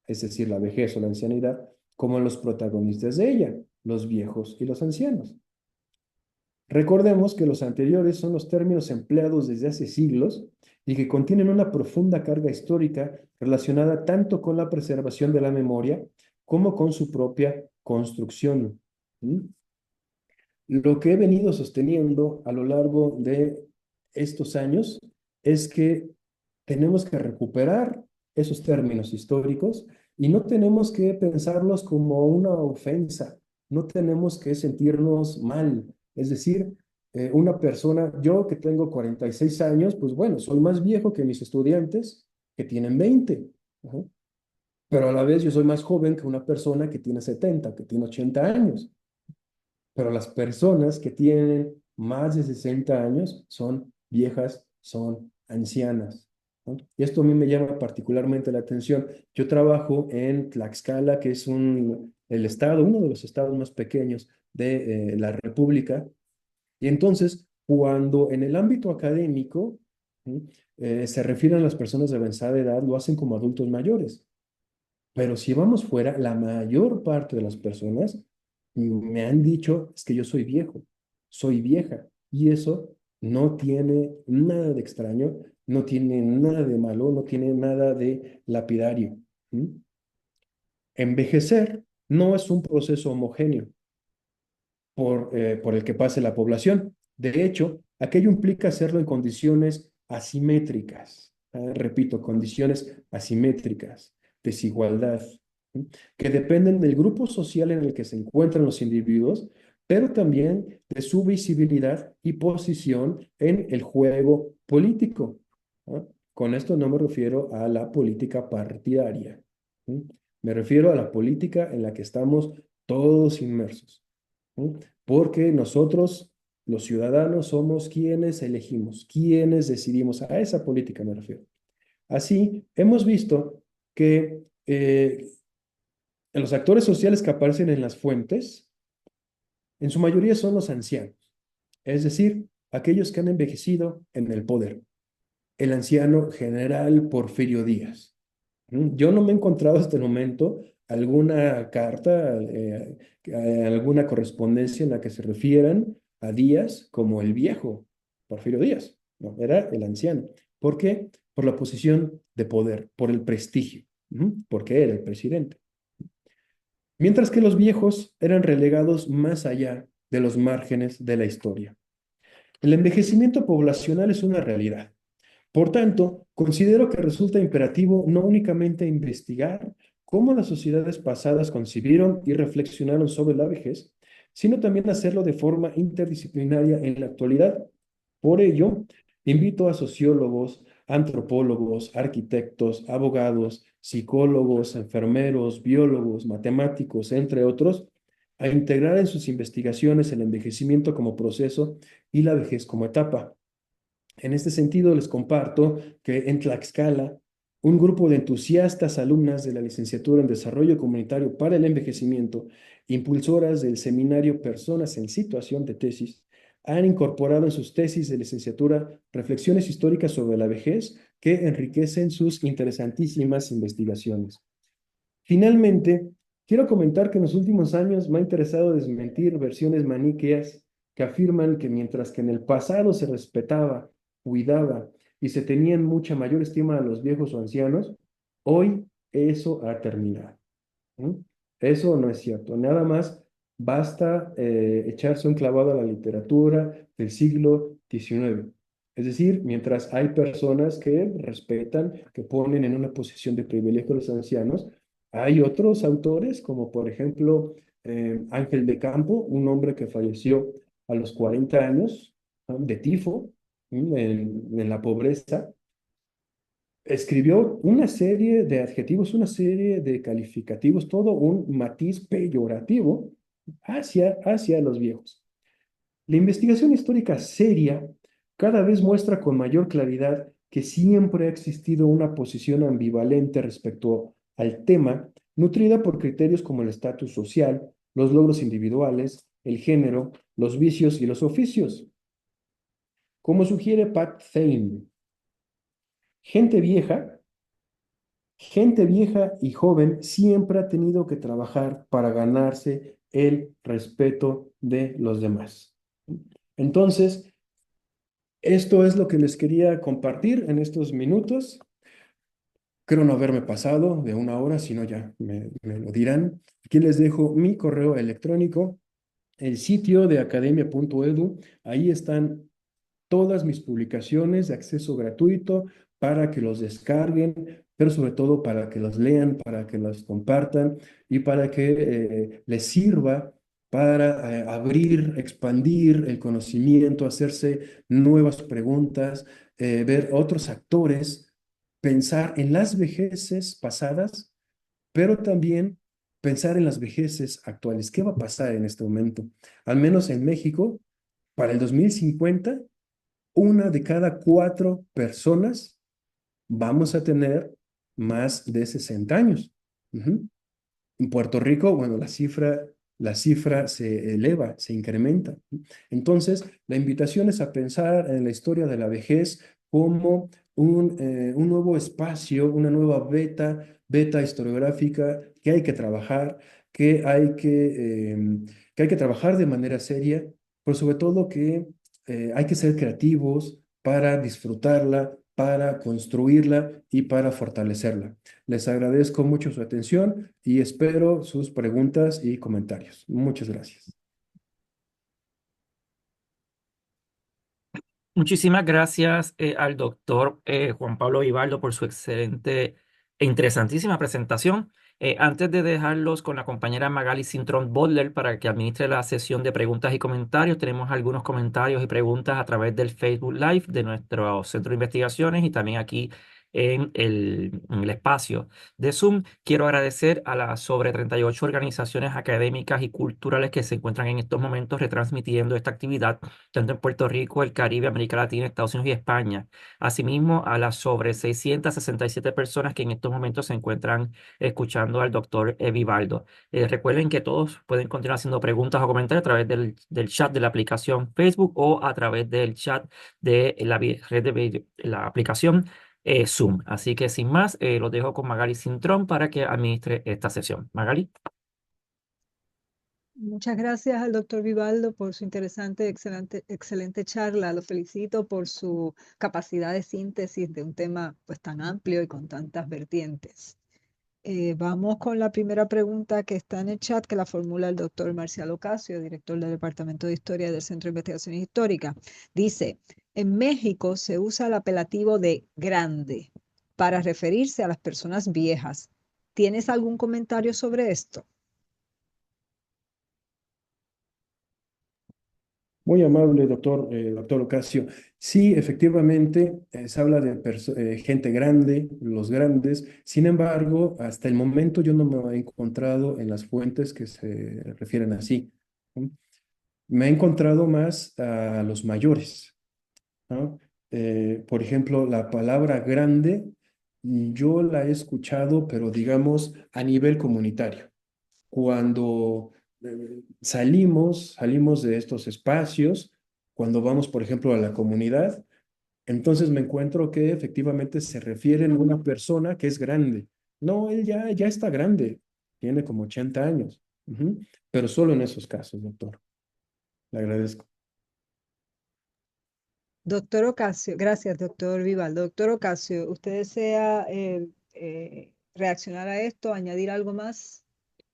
es decir, la vejez o la ancianidad, como los protagonistas de ella, los viejos y los ancianos. Recordemos que los anteriores son los términos empleados desde hace siglos y que contienen una profunda carga histórica relacionada tanto con la preservación de la memoria como con su propia construcción. ¿Mm? Lo que he venido sosteniendo a lo largo de estos años es que tenemos que recuperar esos términos históricos y no tenemos que pensarlos como una ofensa, no tenemos que sentirnos mal. Es decir, una persona, yo que tengo 46 años, pues bueno, soy más viejo que mis estudiantes que tienen 20. Ujú. Pero a la vez yo soy más joven que una persona que tiene 70, que tiene 80 años. Pero las personas que tienen más de 60 años son viejas, son ancianas, ¿no? Y esto a mí me llama particularmente la atención. Yo trabajo en Tlaxcala, que es el estado, uno de los estados más pequeños de la República. Y entonces, cuando en el ámbito académico, ¿sí? Se refieren a las personas de avanzada edad, lo hacen como adultos mayores. Pero si vamos fuera, la mayor parte de las personas me han dicho, es que yo soy viejo, soy vieja. Y eso no tiene nada de extraño, no tiene nada de malo, no tiene nada de lapidario. ¿Mm? Envejecer no es un proceso homogéneo por el que pase la población. De hecho, aquello implica hacerlo en condiciones asimétricas. Repito, condiciones asimétricas, desigualdad, ¿sí? Que dependen del grupo social en el que se encuentran los individuos, pero también de su visibilidad y posición en el juego político. ¿No? Con esto no me refiero a la política partidaria. ¿Sí? Me refiero a la política en la que estamos todos inmersos. ¿No? Porque nosotros, los ciudadanos, somos quienes elegimos, quienes decidimos. A esa política me refiero. Así, hemos visto que los actores sociales que aparecen en las fuentes, en su mayoría son los ancianos, es decir, aquellos que han envejecido en el poder. El anciano general Porfirio Díaz. Yo no me he encontrado hasta el momento alguna carta, alguna correspondencia en la que se refieran a Díaz como el viejo Porfirio Díaz. No, era el anciano. ¿Por qué? Por la posición de poder, por el prestigio, porque era el presidente. Mientras que los viejos eran relegados más allá de los márgenes de la historia. El envejecimiento poblacional es una realidad. Por tanto, considero que resulta imperativo no únicamente investigar cómo las sociedades pasadas concibieron y reflexionaron sobre la vejez, sino también hacerlo de forma interdisciplinaria en la actualidad. Por ello, invito a sociólogos, antropólogos, arquitectos, abogados, psicólogos, enfermeros, biólogos, matemáticos, entre otros, a integrar en sus investigaciones el envejecimiento como proceso y la vejez como etapa. En este sentido, les comparto que en Tlaxcala, un grupo de entusiastas alumnas de la licenciatura en Desarrollo Comunitario para el Envejecimiento, impulsoras del seminario Personas en Situación de Tesis, han incorporado en sus tesis de licenciatura reflexiones históricas sobre la vejez que enriquecen sus interesantísimas investigaciones. Finalmente, quiero comentar que en los últimos años me ha interesado desmentir versiones maniqueas que afirman que mientras que en el pasado se respetaba, cuidaba y se tenían mucha mayor estima a los viejos o ancianos, hoy eso ha terminado. ¿Mm? Eso no es cierto. Nada más basta echarse un clavado a la literatura del siglo XIX. Es decir, mientras hay personas que respetan, que ponen en una posición de privilegio a los ancianos, hay otros autores, como por ejemplo Ángel de Campo, un hombre que falleció a los 40 años, ¿no?, de tifo, en la pobreza. Escribió una serie de adjetivos, una serie de calificativos, todo un matiz peyorativo hacia los viejos. La investigación histórica seria cada vez muestra con mayor claridad que siempre ha existido una posición ambivalente respecto al tema, nutrida por criterios como el estatus social, los logros individuales, el género, los vicios y los oficios. Como sugiere Pat Thame, gente vieja gente vieja y joven siempre ha tenido que trabajar para ganarse el respeto de los demás. Entonces, esto es lo que les quería compartir en estos minutos. Creo no haberme pasado de una hora, si no ya me lo dirán. Aquí les dejo mi correo electrónico, el sitio de academia.edu. Ahí están todas mis publicaciones de acceso gratuito para que los descarguen, pero sobre todo para que los lean, para que los compartan y para que les sirva para abrir, expandir el conocimiento, hacerse nuevas preguntas, ver otros actores, pensar en las vejeces pasadas, pero también pensar en las vejeces actuales. ¿Qué va a pasar en este momento? Al menos en México, para el 2050, una de cada 4 personas vamos a tener más de 60 años. Ujú. En Puerto Rico, bueno, la cifra se eleva, se incrementa. Entonces, la invitación es a pensar en la historia de la vejez como un nuevo espacio, una nueva beta historiográfica que hay que trabajar, que hay que trabajar de manera seria, pero sobre todo que hay que ser creativos para disfrutarla, para construirla y para fortalecerla. Les agradezco mucho su atención y espero sus preguntas y comentarios. Muchas gracias. Muchísimas gracias al doctor Juan Pablo Vivaldo por su excelente e interesantísima presentación. Antes de dejarlos con la compañera Magali Cintrón Bodler para que administre la sesión de preguntas y comentarios, tenemos algunos comentarios y preguntas a través del Facebook Live de nuestro centro de investigaciones y también aquí en el espacio de Zoom. Quiero agradecer a las sobre 38 organizaciones académicas y culturales que se encuentran en estos momentos retransmitiendo esta actividad tanto en Puerto Rico, el Caribe, América Latina, Estados Unidos y España. Asimismo, a las sobre 667 personas que en estos momentos se encuentran escuchando al doctor Vivaldo. Recuerden que todos pueden continuar haciendo preguntas o comentarios a través del chat de la aplicación Facebook o a través del chat de la red de la aplicación Zoom. Así que sin más, los dejo con Magali Cintrón para que administre esta sesión. Magali. Muchas gracias al doctor Vivaldo por su interesante, excelente charla. Lo felicito por su capacidad de síntesis de un tema pues tan amplio y con tantas vertientes. Vamos con la primera pregunta que está en el chat, que la formula el doctor Marcial Ocasio, director del Departamento de Historia del Centro de Investigaciones Históricas. Dice, en México se usa el apelativo de grande para referirse a las personas viejas. ¿Tienes algún comentario sobre esto? Muy amable, doctor Ocasio. Sí, efectivamente, se habla de gente grande, los grandes. Sin embargo, hasta el momento yo no me he encontrado en las fuentes que se refieren así, ¿no? Me he encontrado más a los mayores, ¿no? Por ejemplo, la palabra grande, yo la he escuchado, pero digamos a nivel comunitario. Cuando salimos de estos espacios, cuando vamos, por ejemplo, a la comunidad, entonces me encuentro que efectivamente se refieren a una persona que es grande. No, él ya está grande, tiene como 80 años. Ujú. Pero solo en esos casos, doctor. Le agradezco. Doctor Ocasio, gracias, doctor Vivaldo. Doctor Ocasio, ¿usted desea reaccionar a esto, añadir algo más?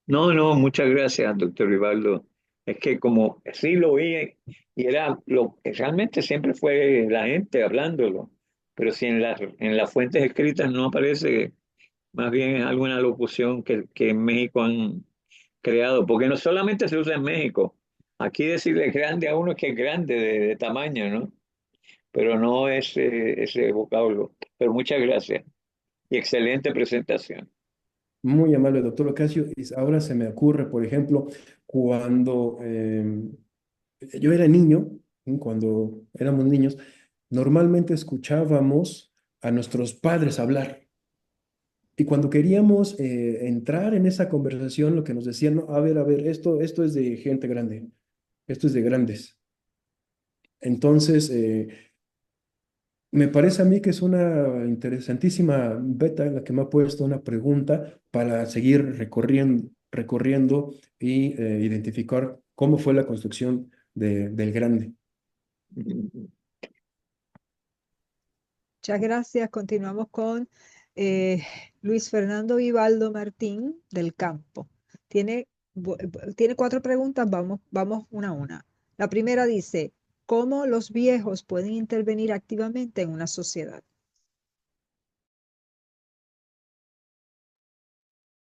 No, no, muchas gracias, doctor Rivaldo. Es que como sí lo vi y era lo que realmente siempre fue la gente hablándolo, pero si en las fuentes escritas no aparece, más bien es alguna locución que en México han creado, porque no solamente se usa en México, aquí decirle grande a uno es que es grande de tamaño, ¿no? Pero no ese vocablo. Pero muchas gracias y excelente presentación. Muy amable, doctor Ocasio. Y ahora se me ocurre, por ejemplo, cuando yo era niño, cuando éramos niños, normalmente escuchábamos a nuestros padres hablar. Y cuando queríamos entrar en esa conversación, lo que nos decían, "No, a ver, esto es de gente grande, esto es de grandes". Entonces, me parece a mí que es una interesantísima beta en la que me ha puesto una pregunta para seguir recorriendo y identificar cómo fue la construcción del grande. Muchas gracias. Continuamos con eh, Luis Fernando Vivaldo Martín del Campo. Tiene 4 preguntas, vamos una a una. La primera dice, ¿cómo los viejos pueden intervenir activamente en una sociedad?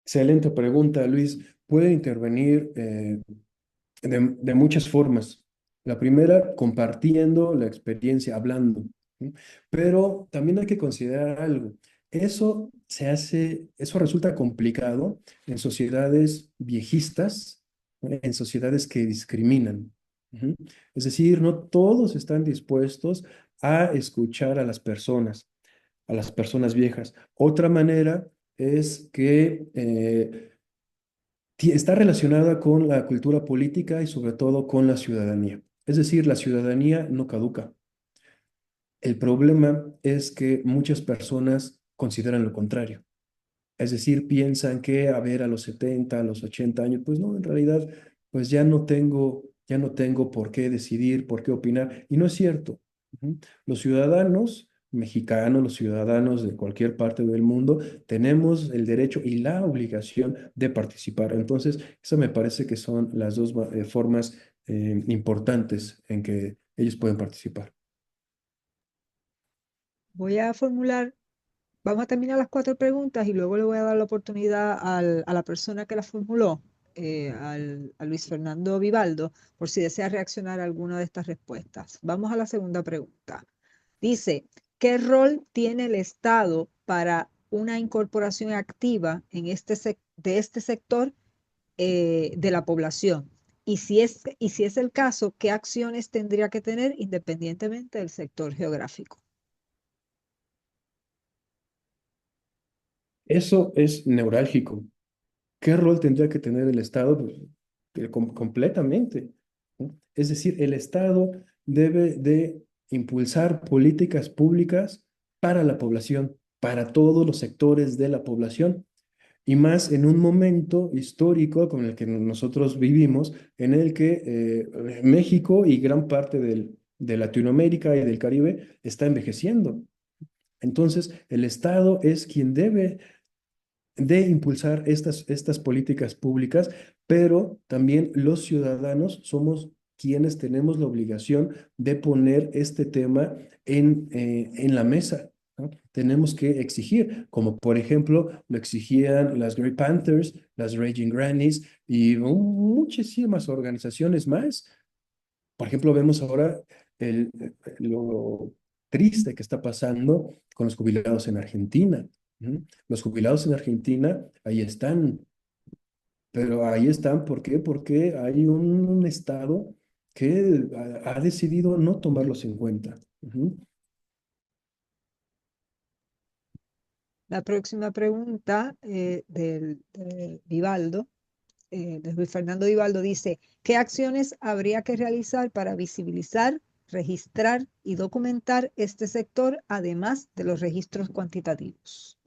Excelente pregunta, Luis. Puede intervenir de muchas formas. La primera, compartiendo la experiencia, hablando. ¿Sí? Pero también hay que considerar algo. Eso resulta complicado en sociedades viejistas, ¿no? En sociedades que discriminan. Ujú. Es decir, no todos están dispuestos a escuchar a las personas viejas. Otra manera es que está relacionada con la cultura política y sobre todo con la ciudadanía. Es decir, la ciudadanía no caduca. El problema es que muchas personas consideran lo contrario. Es decir, piensan que, a ver, a los 70, a los 80 años, pues no, en realidad, pues ya no tengo por qué decidir, por qué opinar. Y no es cierto. Ujú. Los ciudadanos mexicanos, los ciudadanos de cualquier parte del mundo, tenemos el derecho y la obligación de participar. Entonces, eso me parece que son las dos formas importantes en que ellos pueden participar. Voy a formular, vamos a terminar las 4 preguntas y luego le voy a dar la oportunidad a la persona que las formuló, a Luis Fernando Vivaldo, por si desea reaccionar a alguna de estas respuestas. Vamos a la segunda pregunta. Dice, ¿qué rol tiene el Estado para una incorporación activa de este sector de la población? Y si es el caso, ¿qué acciones tendría que tener independientemente del sector geográfico? Eso es neurálgico. ¿Qué rol tendría que tener el Estado? Pues, completamente, ¿no? Es decir, el Estado debe de impulsar políticas públicas para la población, para todos los sectores de la población, y más en un momento histórico con el que nosotros vivimos, en el que México y gran parte de Latinoamérica y del Caribe está envejeciendo. Entonces, el Estado es quien debe de impulsar estas políticas públicas, pero también los ciudadanos somos quienes tenemos la obligación de poner este tema en la mesa, ¿no? Tenemos que exigir, como por ejemplo lo exigían las Grey Panthers, las Raging Grannies y muchísimas organizaciones más. Por ejemplo, vemos ahora lo triste que está pasando con los jubilados en Argentina. ¿Mm? Los jubilados en Argentina, ahí están, pero ahí están, ¿por qué? Porque hay un Estado que ha decidido no tomarlos en cuenta. Ujú. La próxima pregunta de Vivaldo, de Luis Fernando Vivaldo, dice, ¿qué acciones habría que realizar para visibilizar, registrar y documentar este sector, además de los registros cuantitativos?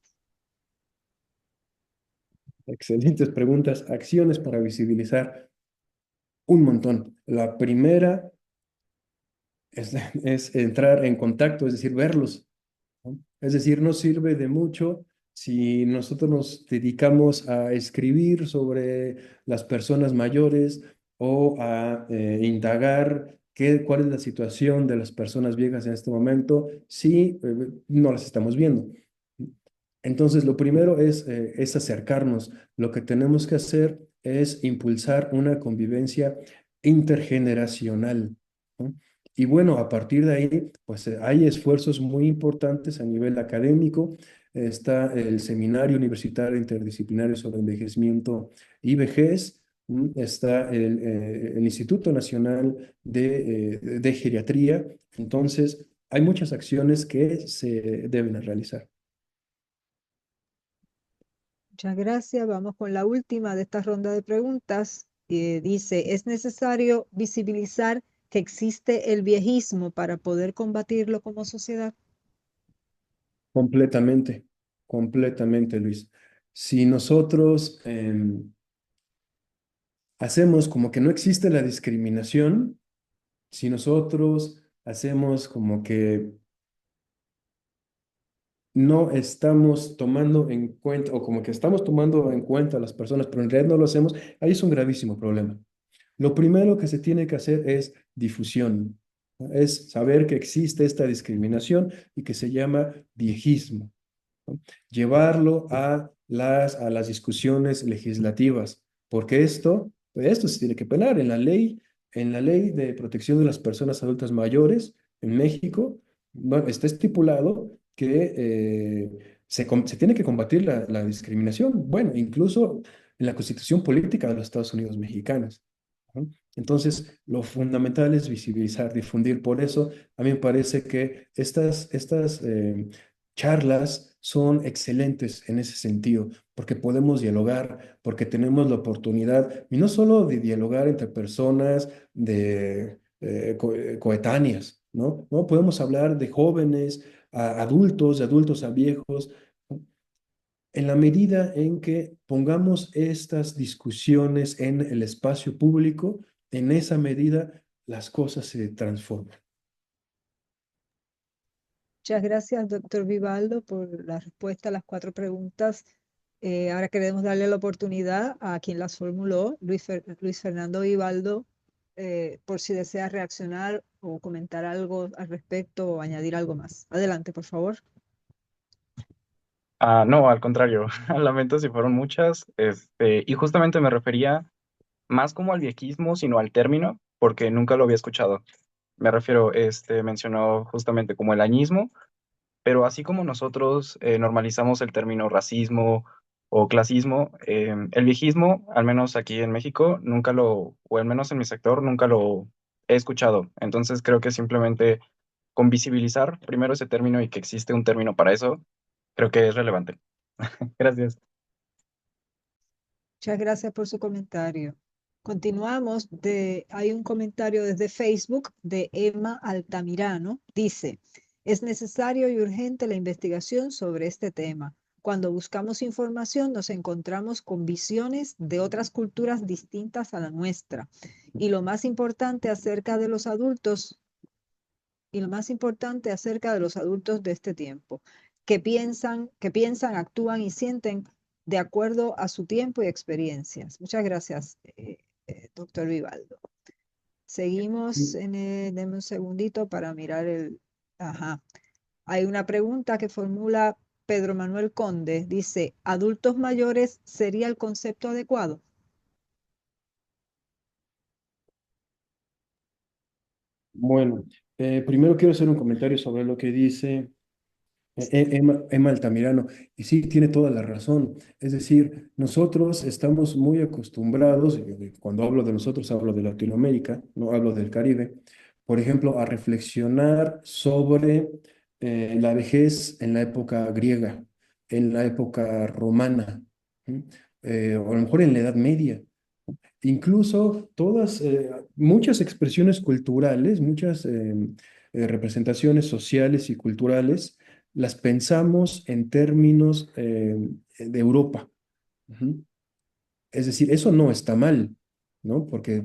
Excelentes preguntas. Acciones para visibilizar un montón. La primera es entrar en contacto, es decir, verlos, ¿no? Es decir, no sirve de mucho si nosotros nos dedicamos a escribir sobre las personas mayores o a indagar cuál es la situación de las personas viejas en este momento si no las estamos viendo. Entonces, lo primero es acercarnos. Lo que tenemos que hacer es impulsar una convivencia intergeneracional, ¿no? Y bueno, a partir de ahí, pues hay esfuerzos muy importantes a nivel académico. Está el Seminario Universitario Interdisciplinario sobre Envejecimiento y Vejez. Está el Instituto Nacional de Geriatría. Entonces, hay muchas acciones que se deben realizar. Muchas gracias. Vamos con la última de esta ronda de preguntas. Dice, ¿es necesario visibilizar que existe el viejismo para poder combatirlo como sociedad? Completamente, completamente, Luis. Si nosotros hacemos como que no existe la discriminación, si nosotros hacemos como que no estamos tomando en cuenta, o como que estamos tomando en cuenta a las personas, pero en realidad no lo hacemos, ahí es un gravísimo problema. Lo primero que se tiene que hacer es difusión, ¿no? Es saber que existe esta discriminación y que se llama viejismo, ¿no? Llevarlo a las discusiones legislativas, porque esto se tiene que penar en la ley de protección de las personas adultas mayores en México. Bueno, está estipulado que se tiene que combatir la discriminación, bueno, incluso en la Constitución Política de los Estados Unidos Mexicanos, ¿no? Entonces, lo fundamental es visibilizar, difundir. Por eso, a mí me parece que estas charlas son excelentes en ese sentido, porque podemos dialogar, porque tenemos la oportunidad, y no solo de dialogar entre personas coetáneas, ¿no? ¿No? Podemos hablar de jóvenes a adultos, de adultos a viejos, ¿no? En la medida en que pongamos estas discusiones en el espacio público, en esa medida las cosas se transforman. Muchas gracias, doctor Vivaldo, por la respuesta a las 4 preguntas. Ahora queremos darle la oportunidad a quien las formuló, Luis Fernando Vivaldo, por si desea reaccionar o comentar algo al respecto o añadir algo más. Adelante, por favor. No, al contrario, lamento si fueron muchas, y justamente me refería más como al viejismo, sino al término, porque nunca lo había escuchado. Me refiero, mencionó justamente como el añismo, pero así como nosotros normalizamos el término racismo o clasismo, el viejismo, al menos aquí en México, nunca lo, o al menos en mi sector, nunca lo he escuchado. Entonces creo que simplemente con visibilizar primero ese término y que existe un término para eso, creo que es relevante. Gracias. Muchas gracias por su comentario. Continuamos. Hay un comentario desde Facebook de Emma Altamirano. Dice, es necesario y urgente la investigación sobre este tema. Cuando buscamos información nos encontramos con visiones de otras culturas distintas a la nuestra. Y lo más importante acerca de los adultos, de este tiempo, que piensan, actúan y sienten de acuerdo a su tiempo y experiencias. Muchas gracias, doctor Vivaldo. Seguimos, denme un segundito para mirar el... Ajá. Hay una pregunta que formula Pedro Manuel Conde. Dice, ¿adultos mayores sería el concepto adecuado? Bueno, primero quiero hacer un comentario sobre lo que dice Emma Altamirano, y sí, tiene toda la razón. Es decir, nosotros estamos muy acostumbrados, y cuando hablo de nosotros hablo de Latinoamérica, no hablo del Caribe, por ejemplo, a reflexionar sobre la vejez en la época griega, en la época romana, ¿m? O a lo mejor en la Edad Media. Incluso muchas expresiones culturales, muchas representaciones sociales y culturales, las pensamos en términos de Europa. Ujú. Es decir, eso no está mal, ¿no? Porque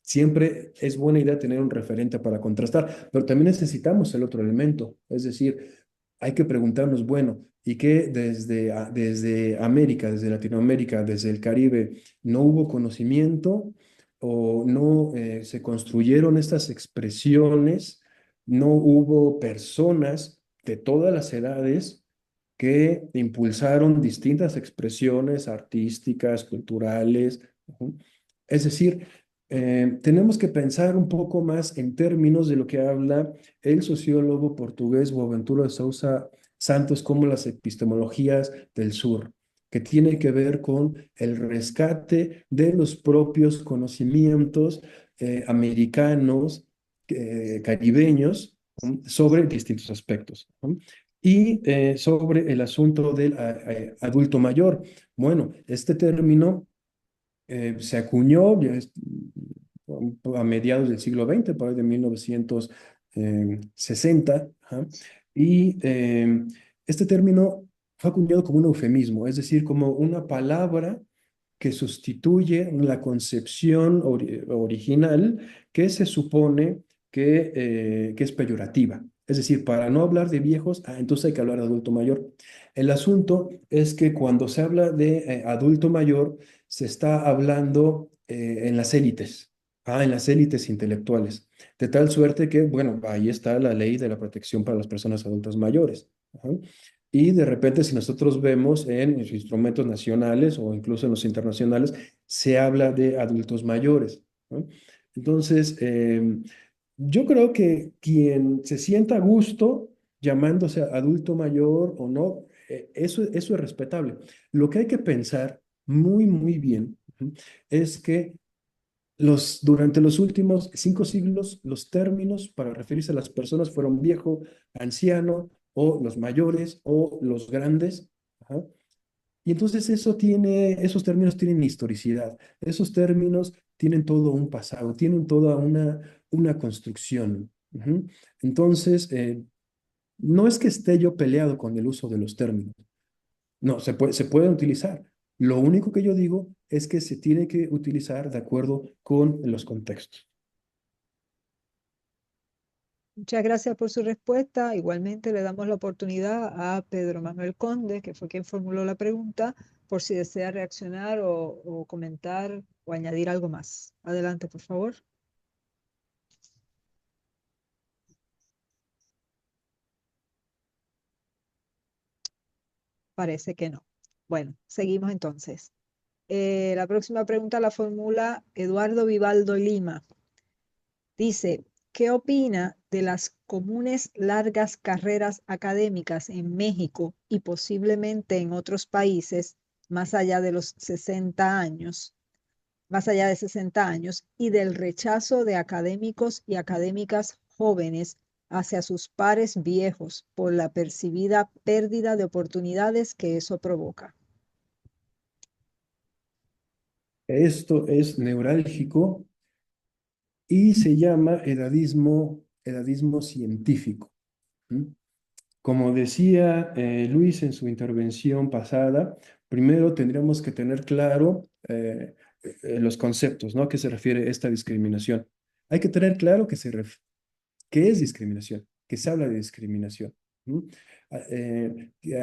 siempre es buena idea tener un referente para contrastar, pero también necesitamos el otro elemento. Es decir, hay que preguntarnos, bueno, ¿y qué desde América, desde Latinoamérica, desde el Caribe, no hubo conocimiento o no se construyeron estas expresiones, no hubo personas de todas las edades que impulsaron distintas expresiones artísticas, culturales? Ujú. Es decir, tenemos que pensar un poco más en términos de lo que habla el sociólogo portugués Boaventura de Sousa Santos como las epistemologías del sur, que tiene que ver con el rescate de los propios conocimientos americanos, caribeños, sobre distintos aspectos, ¿no? Y sobre el asunto del adulto mayor. Bueno, este término se acuñó ya a mediados del siglo XX, por ahí de 1960, ajá, y este término fue acuñado como un eufemismo, es decir, como una palabra que sustituye la concepción original que se supone que es peyorativa. Es decir, para no hablar de viejos, entonces hay que hablar de adulto mayor. El asunto es que cuando se habla de adulto mayor, se está hablando en las élites intelectuales, de tal suerte que, bueno, ahí está la ley de la protección para las personas adultas mayores. Ajá. Y de repente, si nosotros vemos en los instrumentos nacionales o incluso en los internacionales, se habla de adultos mayores, ¿no? Entonces, yo creo que quien se sienta a gusto llamándose adulto mayor o no, eso es respetable. Lo que hay que pensar muy, muy bien, ¿no?, es que durante los últimos 5 siglos, los términos para referirse a las personas fueron viejo, anciano, o los mayores, o los grandes. Ajá. Y entonces esos términos tienen historicidad, esos términos tienen todo un pasado, tienen toda una construcción. Ujú. Entonces, no es que esté yo peleado con el uso de los términos. No, se pueden utilizar. Lo único que yo digo es que se tiene que utilizar de acuerdo con los contextos. Muchas gracias por su respuesta. Igualmente le damos la oportunidad a Pedro Manuel Conde, que fue quien formuló la pregunta, por si desea reaccionar o comentar o añadir algo más. Adelante, por favor. Parece que no. Bueno, seguimos entonces. La próxima pregunta la formula Eduardo Vivaldo Lima. Dice, ¿qué opina de las comunes largas carreras académicas en México y posiblemente en otros países más allá de los 60 años, más allá de 60 años, y del rechazo de académicos y académicas jóvenes hacia sus pares viejos por la percibida pérdida de oportunidades que eso provoca? Esto es neurálgico y se llama edadismo científico. ¿Mm? Como decía Luis en su intervención pasada, primero tendríamos que tener claro los conceptos, ¿no? ¿A qué se refiere esta discriminación? Hay que tener claro qué es discriminación, que se habla de discriminación. ¿Mm?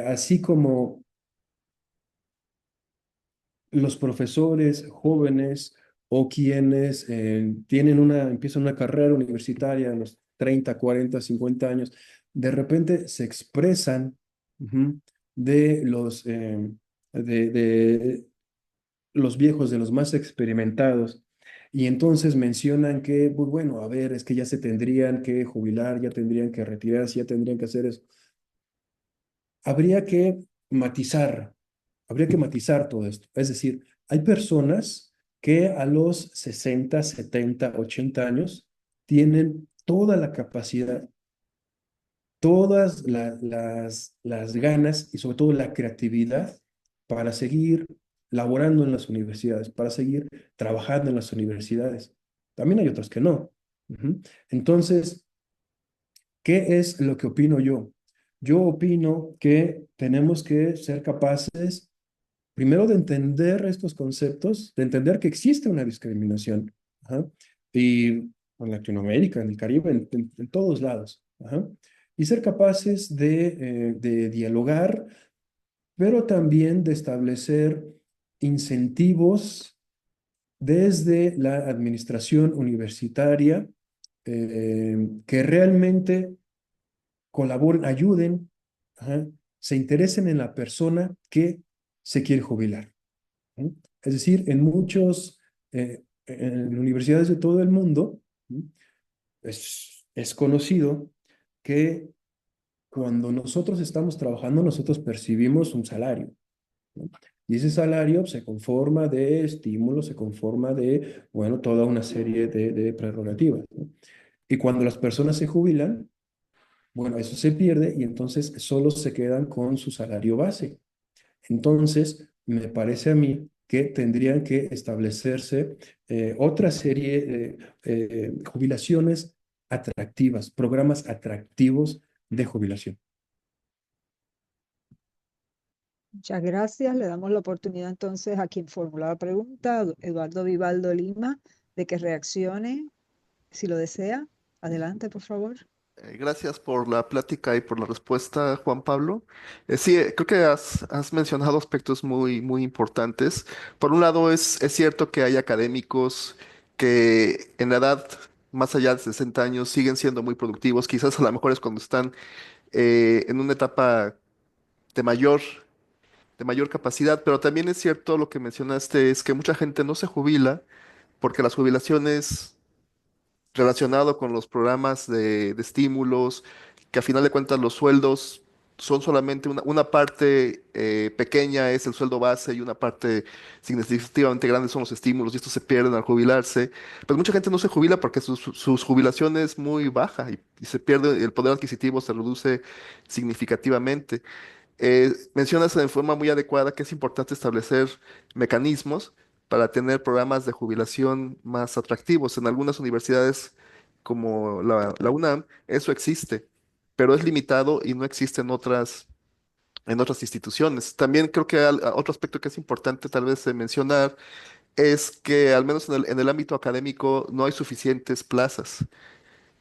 Así como los profesores jóvenes o quienes empiezan una carrera universitaria a los 30, 40, 50 años, de repente se expresan, ujú, de de los viejos, de los más experimentados, y entonces mencionan que, pues bueno, a ver, es que ya se tendrían que jubilar, ya tendrían que retirarse, ya tendrían que hacer eso. Habría que matizar, habría que matizar todo esto. Es decir, hay personas que a los 60, 70, 80 años tienen toda la capacidad, todas las ganas y sobre todo la creatividad para seguir laborando en las universidades, para seguir trabajando en las universidades. También hay otros que no. Ujú. Entonces, ¿qué es lo que opino yo? Yo opino que tenemos que ser capaces, primero, de entender estos conceptos, de entender que existe una discriminación. Ajá. Y en Latinoamérica, en el Caribe, en todos lados. Ajá. Y ser capaces de dialogar, pero también de establecer incentivos desde la administración universitaria, que realmente colaboren, ayuden, ajá, se interesen en la persona que se quiere jubilar. ¿Sí? Es decir, en universidades de todo el mundo, ¿sí?, es conocido que cuando nosotros estamos trabajando, nosotros percibimos un salario, ¿no? Y ese salario se conforma de estímulos, se conforma de, bueno, toda una serie de prerrogativas, ¿no? Y cuando las personas se jubilan, bueno, eso se pierde y entonces solo se quedan con su salario base. Entonces, me parece a mí que tendrían que establecerse otra serie de jubilaciones atractivas, programas atractivos de jubilación. Muchas gracias. Le damos la oportunidad entonces a quien formuló la pregunta, Eduardo Vivaldo Lima, de que reaccione si lo desea. Adelante, por favor. Gracias por la plática y por la respuesta, Juan Pablo. Sí, creo que has mencionado aspectos muy importantes. Por un lado, es cierto que hay académicos que en la edad más allá de 60 años siguen siendo muy productivos. Quizás a lo mejor es cuando están en una etapa de de mayor capacidad, pero también es cierto lo que mencionaste, es que mucha gente no se jubila porque las jubilaciones relacionado con los programas de estímulos, que a final de cuentas los sueldos son solamente una parte pequeña es el sueldo base y una parte significativamente grande son los estímulos y estos se pierden al jubilarse. Pero mucha gente no se jubila porque sus jubilación es muy baja y se pierde, el poder adquisitivo se reduce significativamente. Mencionas de forma muy adecuada que es importante establecer mecanismos para tener programas de jubilación más atractivos. En algunas universidades como la UNAM, eso existe, pero es limitado y no existe en otras instituciones. También creo que otro aspecto que es importante tal vez mencionar es que al menos en el ámbito académico no hay suficientes plazas.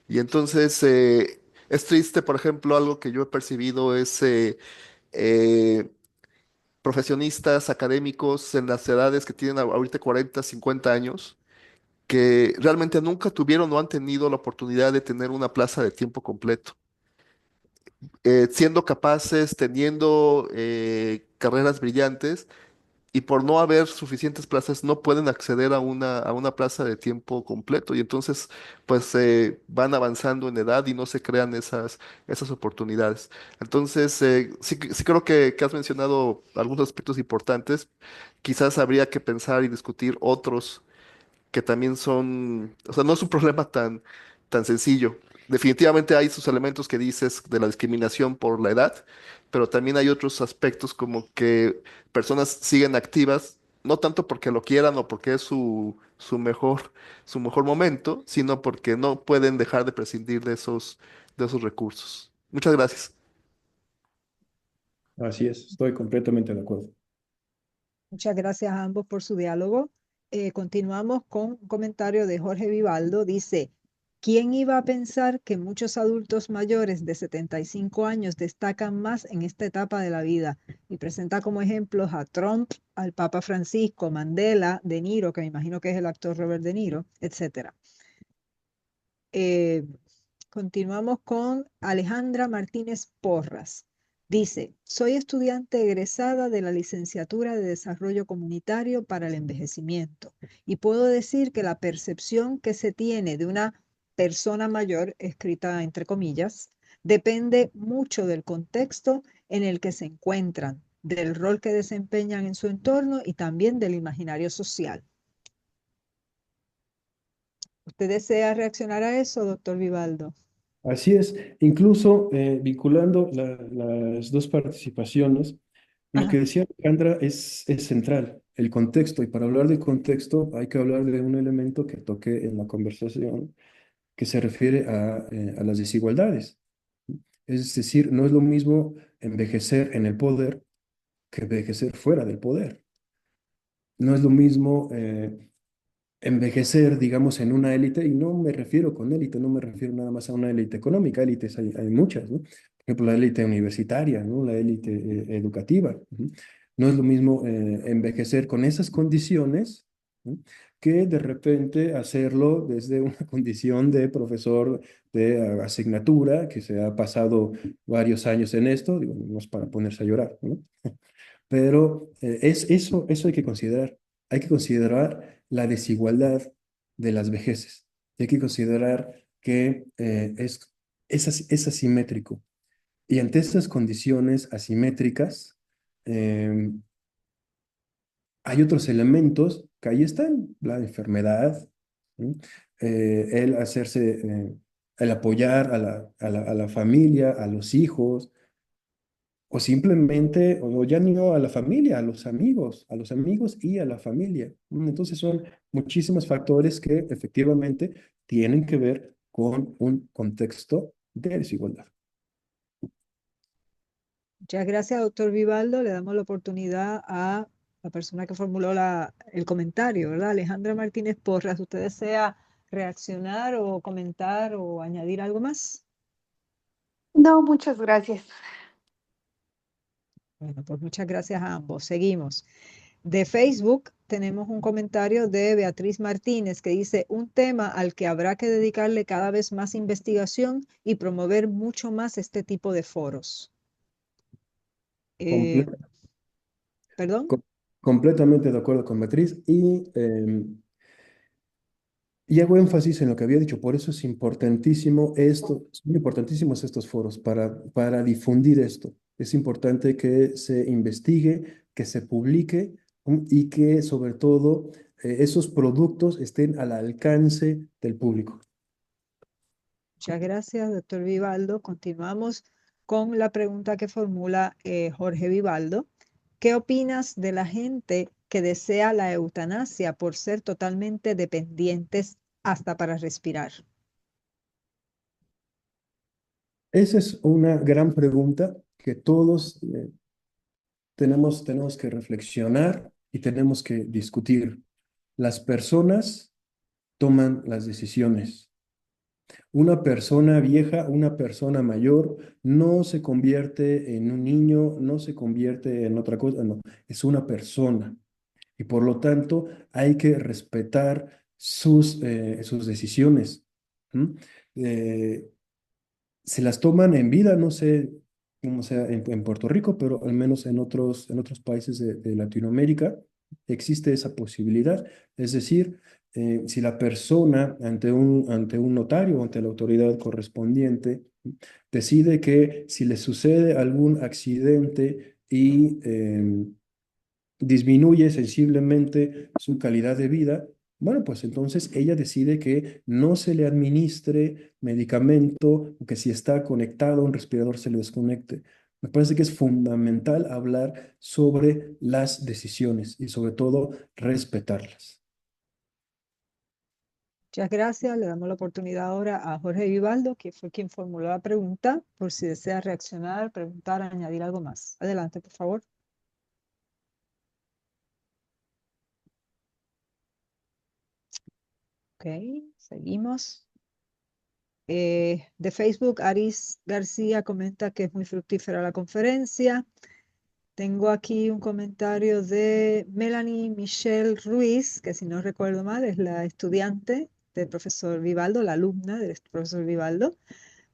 Y entonces es triste, por ejemplo, algo que yo he percibido es eh, profesionistas académicos en las edades que tienen ahorita 40, 50 años, que realmente nunca tuvieron o han tenido la oportunidad de tener una plaza de tiempo completo. Siendo capaces, teniendo carreras brillantes, y por no haber suficientes plazas no pueden acceder a a una plaza de tiempo completo y entonces pues van avanzando en edad y no se crean esas oportunidades. Entonces sí creo que has mencionado algunos aspectos importantes. Quizás habría que pensar y discutir otros que también son, o sea, no es un problema tan sencillo. Definitivamente hay sus elementos que dices de la discriminación por la edad, pero también hay otros aspectos como que personas siguen activas, no tanto porque lo quieran o porque es su mejor momento, sino porque no pueden dejar de prescindir de esos recursos. Muchas gracias. Así es, estoy completamente de acuerdo. Muchas gracias a ambos por su diálogo. Continuamos con un comentario de Jorge Vivaldo. Dice, ¿quién iba a pensar que muchos adultos mayores de 75 años destacan más en esta etapa de la vida? Y presenta como ejemplos a Trump, al Papa Francisco, Mandela, De Niro, que me imagino que es el actor Robert De Niro, etc. Eh, Continuamos con Alejandra Martínez Porras. Dice, soy estudiante egresada de la licenciatura de Desarrollo Comunitario para el Envejecimiento y puedo decir que la percepción que se tiene de una persona mayor, escrita entre comillas, depende mucho del contexto en el que se encuentran, del rol que desempeñan en su entorno y también del imaginario social. ¿Usted desea reaccionar a eso, doctor Vivaldo? Así es, incluso vinculando las dos participaciones, lo Ajá. que decía Alejandra es central. el contexto. Y para hablar del contexto hay que hablar de un elemento que toqué en la conversación que se refiere a las desigualdades. Es decir, no es lo mismo envejecer en el poder que envejecer fuera del poder. No es lo mismo envejecer, digamos, en una élite, y no me refiero con élite, no me refiero nada más a una élite económica, élites hay muchas, ¿no? Por ejemplo, la élite universitaria, ¿no? La élite educativa. Ujú. No es lo mismo envejecer con esas condiciones, ¿no? Que de repente hacerlo desde una condición de profesor de asignatura, que se ha pasado varios años en esto, digo, no es para ponerse a llorar, ¿no? Pero eso hay que considerar. Hay que considerar la desigualdad de las vejeces. Hay que considerar que es asimétrico. Y ante estas condiciones asimétricas, eh, hay otros elementos que ahí están, la enfermedad, ¿sí? El hacerse, el apoyar a la familia, a los hijos, o simplemente, o ya no a la familia, a los amigos y a la familia. Entonces son muchísimos factores que efectivamente tienen que ver con un contexto de desigualdad. Muchas gracias, doctor Vivaldo. Le damos la oportunidad a la persona que formuló el comentario, ¿verdad? Alejandra Martínez Porras. ¿Usted desea reaccionar o comentar o añadir algo más? No, muchas gracias. Bueno, pues muchas gracias a ambos. Seguimos. De Facebook tenemos un comentario de Beatriz Martínez que dice, un tema al que habrá que dedicarle cada vez más investigación y promover mucho más este tipo de foros. Eh, Comple- ¿Perdón? co- Completamente de acuerdo con Beatriz y hago énfasis en lo que había dicho, por eso es importantísimo esto, son importantísimos estos foros para difundir esto. Es importante que se investigue, que se publique y que sobre todo esos productos estén al alcance del público. Muchas gracias, doctor Vivaldo. Continuamos con la pregunta que formula Jorge Vivaldo. ¿Qué opinas de la gente que desea la eutanasia por ser totalmente dependientes hasta para respirar? Esa es una gran pregunta que todos tenemos que reflexionar y tenemos que discutir. Las personas toman las decisiones. Una persona vieja, una persona mayor, no se convierte en un niño, no se convierte en otra cosa, no, es una persona. Y por lo tanto hay que respetar sus decisiones. ¿M? Eh, Se las toman en vida, no sé cómo sea en Puerto Rico, pero al menos en otros países de Latinoamérica existe esa posibilidad. Es decir, si la persona ante un notario o ante la autoridad correspondiente decide que si le sucede algún accidente y disminuye sensiblemente su calidad de vida, bueno, pues entonces ella decide que no se le administre medicamento, o que si está conectado a un respirador se le desconecte. Me parece que es fundamental hablar sobre las decisiones y sobre todo respetarlas. Muchas gracias. Le damos la oportunidad ahora a Jorge Vivaldo, que fue quien formuló la pregunta, por si desea reaccionar, preguntar, añadir algo más. Adelante, por favor. Ok, seguimos. De Facebook, Aris García comenta que es muy fructífera la conferencia. Tengo aquí un comentario de Melanie Michelle Ruiz, que si no recuerdo mal es la estudiante del profesor Vivaldo, la alumna del profesor Vivaldo.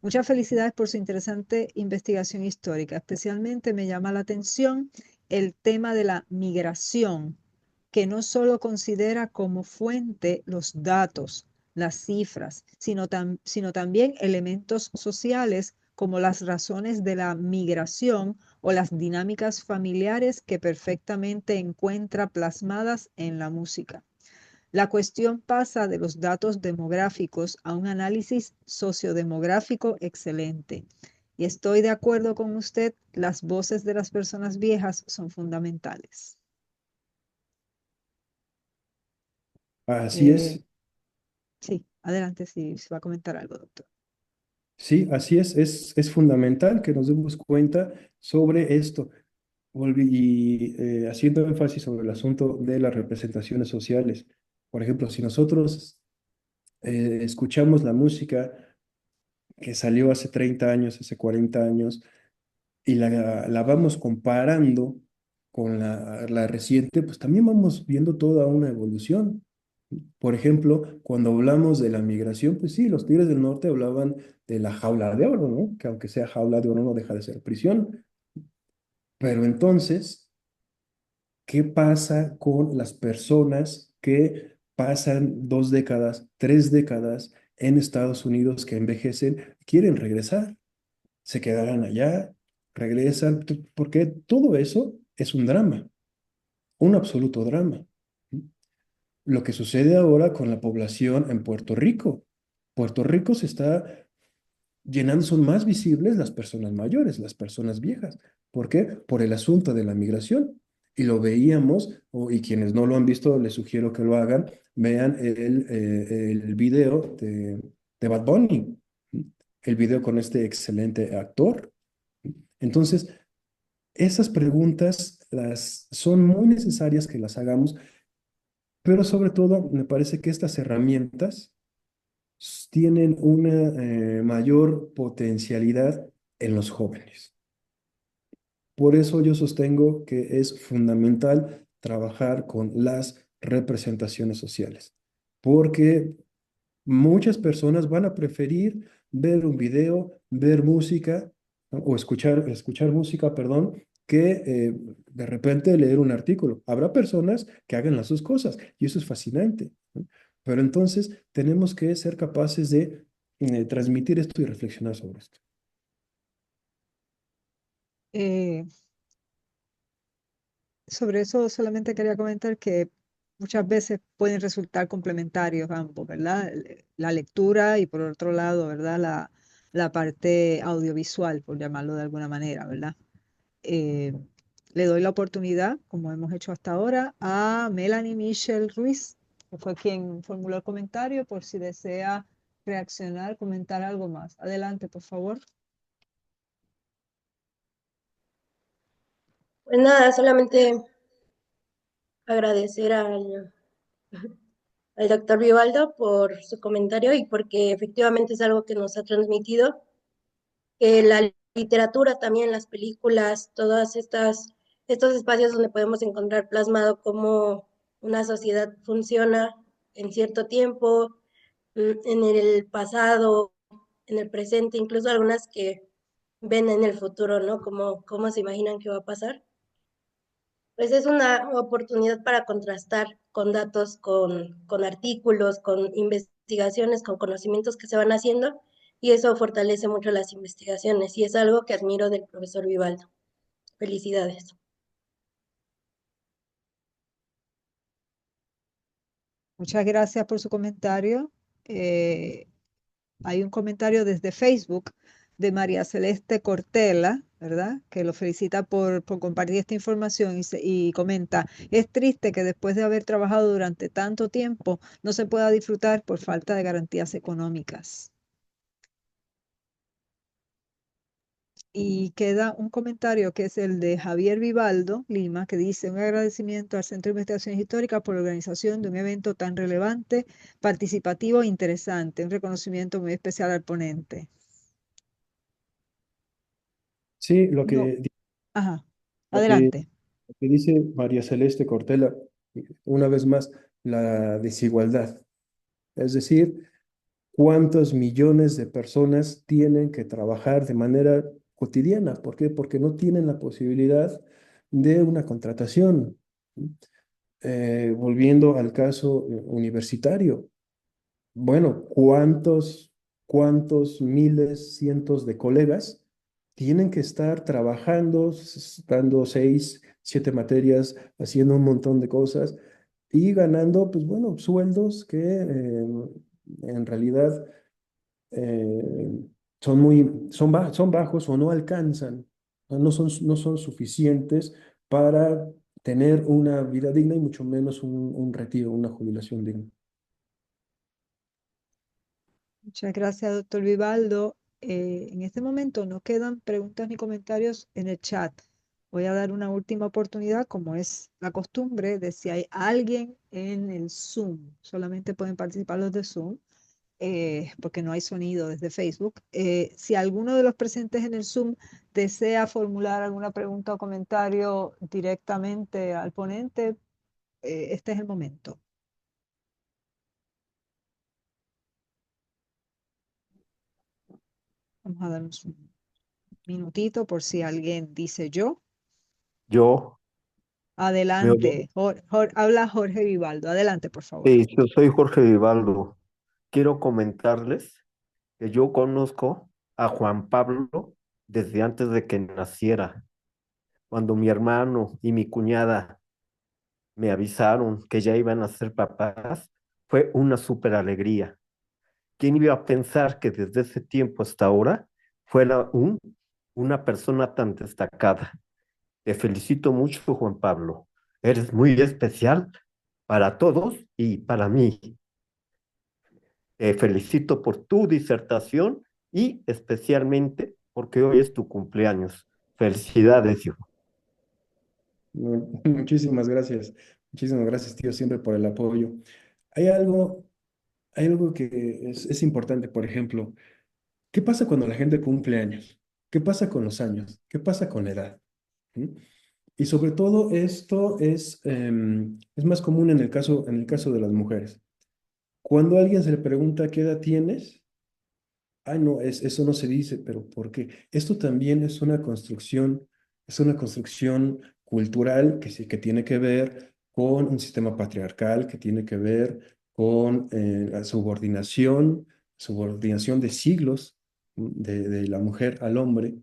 Muchas felicidades por su interesante investigación histórica. Especialmente me llama la atención el tema de la migración, que no solo considera como fuente los datos, las cifras, sino también elementos sociales como las razones de la migración o las dinámicas familiares que perfectamente encuentra plasmadas en la música. La cuestión pasa de los datos demográficos a un análisis sociodemográfico excelente. Y estoy de acuerdo con usted, las voces de las personas viejas son fundamentales. Así Eh, es, sí, adelante si se va a comentar algo, doctor. sí, así es fundamental que nos demos cuenta sobre esto. Haciendo énfasis sobre el asunto de las representaciones sociales. Por ejemplo, si nosotros escuchamos la música que salió hace 30 años, hace 40 años, y la vamos comparando con la reciente, pues también vamos viendo toda una evolución. Por ejemplo, cuando hablamos de la migración, pues sí, los Tigres del Norte hablaban de la jaula de oro, ¿no? Que aunque sea jaula de oro no deja de ser prisión. Pero entonces, ¿qué pasa con las personas que pasan 2 décadas, 3 décadas en Estados Unidos que envejecen, quieren regresar? Se quedarán allá, regresan, porque todo eso es un drama, un absoluto drama. Lo que sucede ahora con la población en Puerto Rico. Puerto Rico se está llenando, son más visibles las personas mayores, las personas viejas. ¿Por qué? Por el asunto de la migración. Y lo veíamos, y quienes no lo han visto, les sugiero que lo hagan, vean el video de Bad Bunny, el video con este excelente actor. Entonces, esas preguntas son muy necesarias que las hagamos, pero sobre todo me parece que estas herramientas tienen una mayor potencialidad en los jóvenes. Por eso yo sostengo que es fundamental trabajar con las representaciones sociales, porque muchas personas van a preferir ver un video, ver música, ¿no? O escuchar música, perdón, que de repente leer un artículo. Habrá personas que hagan las dos cosas y eso es fascinante, ¿no? Pero entonces tenemos que ser capaces de transmitir esto y reflexionar sobre esto. Eh, Sobre eso solamente quería comentar que muchas veces pueden resultar complementarios ambos, ¿verdad? La lectura y por otro lado, ¿verdad? La parte audiovisual, por llamarlo de alguna manera, ¿verdad? Eh, Le doy la oportunidad, como hemos hecho hasta ahora, a Melanie Michelle Ruiz, que fue quien formuló el comentario, por si desea reaccionar, comentar algo más. Adelante, por favor. Pues nada, solamente agradecer al doctor Vivaldo por su comentario y porque efectivamente es algo que nos ha transmitido, que la literatura también, las películas, estos espacios donde podemos encontrar plasmado cómo una sociedad funciona en cierto tiempo, en el pasado, en el presente, incluso algunas que ven en el futuro, ¿no? Cómo se imaginan que va a pasar. Pues es una oportunidad para contrastar con datos, con artículos, con investigaciones, con conocimientos que se van haciendo, y eso fortalece mucho las investigaciones, y es algo que admiro del profesor Vivaldo. Felicidades. Muchas gracias por su comentario. Eh, Hay un comentario desde Facebook de María Celeste Cortella, ¿verdad? Que lo felicita por compartir esta información y comenta, es triste que después de haber trabajado durante tanto tiempo no se pueda disfrutar por falta de garantías económicas. Y queda un comentario que es el de Javier Vivaldo Lima, que dice un agradecimiento al Centro de Investigaciones Históricas por la organización de un evento tan relevante, participativo e interesante. Un reconocimiento muy especial al ponente. Sí, No, ajá, lo que, adelante. lo que dice María Celeste Cortella, una vez más, la desigualdad. Es decir, cuántos millones de personas tienen que trabajar de manera cotidiana. ¿Por qué? Porque no tienen la posibilidad de una contratación. Volviendo al caso universitario, bueno, ¿cuántos miles, cientos de colegas tienen que estar trabajando, dando 6, 7 materias, haciendo un montón de cosas y ganando, pues bueno, sueldos que en realidad eh, son bajos o no alcanzan, no son suficientes para tener una vida digna y mucho menos un retiro, una jubilación digna? Muchas gracias, doctor Vivaldo. En este momento no quedan preguntas ni comentarios en el chat. Voy a dar una última oportunidad, como es la costumbre, de si hay alguien en el Zoom. Solamente pueden participar los de Zoom, porque no hay sonido desde Facebook. Si alguno de los presentes en el Zoom desea formular alguna pregunta o comentario directamente al ponente, este es el momento. Vamos a darnos un minutito por si alguien dice yo. Yo me oye. Adelante, habla Jorge Vivaldo. Adelante, por favor. Sí, yo soy Jorge Vivaldo. Quiero comentarles que yo conozco a Juan Pablo desde antes de que naciera. Cuando mi hermano y mi cuñada me avisaron que ya iban a ser papás, fue una súper alegría. ¿Quién iba a pensar que desde ese tiempo hasta ahora fuera una persona tan destacada? Te felicito mucho, Juan Pablo. Eres muy especial para todos y para mí. Te felicito por tu disertación y especialmente porque hoy es tu cumpleaños. Felicidades, hijo. Muchísimas gracias. Muchísimas gracias, tío, siempre por el apoyo. Hay algo, hay algo que es importante, por ejemplo, ¿qué pasa cuando la gente cumple años? ¿Qué pasa con los años? ¿Qué pasa con la edad? ¿Mm? Y sobre todo esto es más común en el caso de las mujeres. Cuando a alguien se le pregunta qué edad tienes, ay, no, eso no se dice, pero ¿por qué? Esto también es una construcción cultural que sí que tiene que ver con un sistema patriarcal, que tiene que ver con la subordinación de siglos de la mujer al hombre.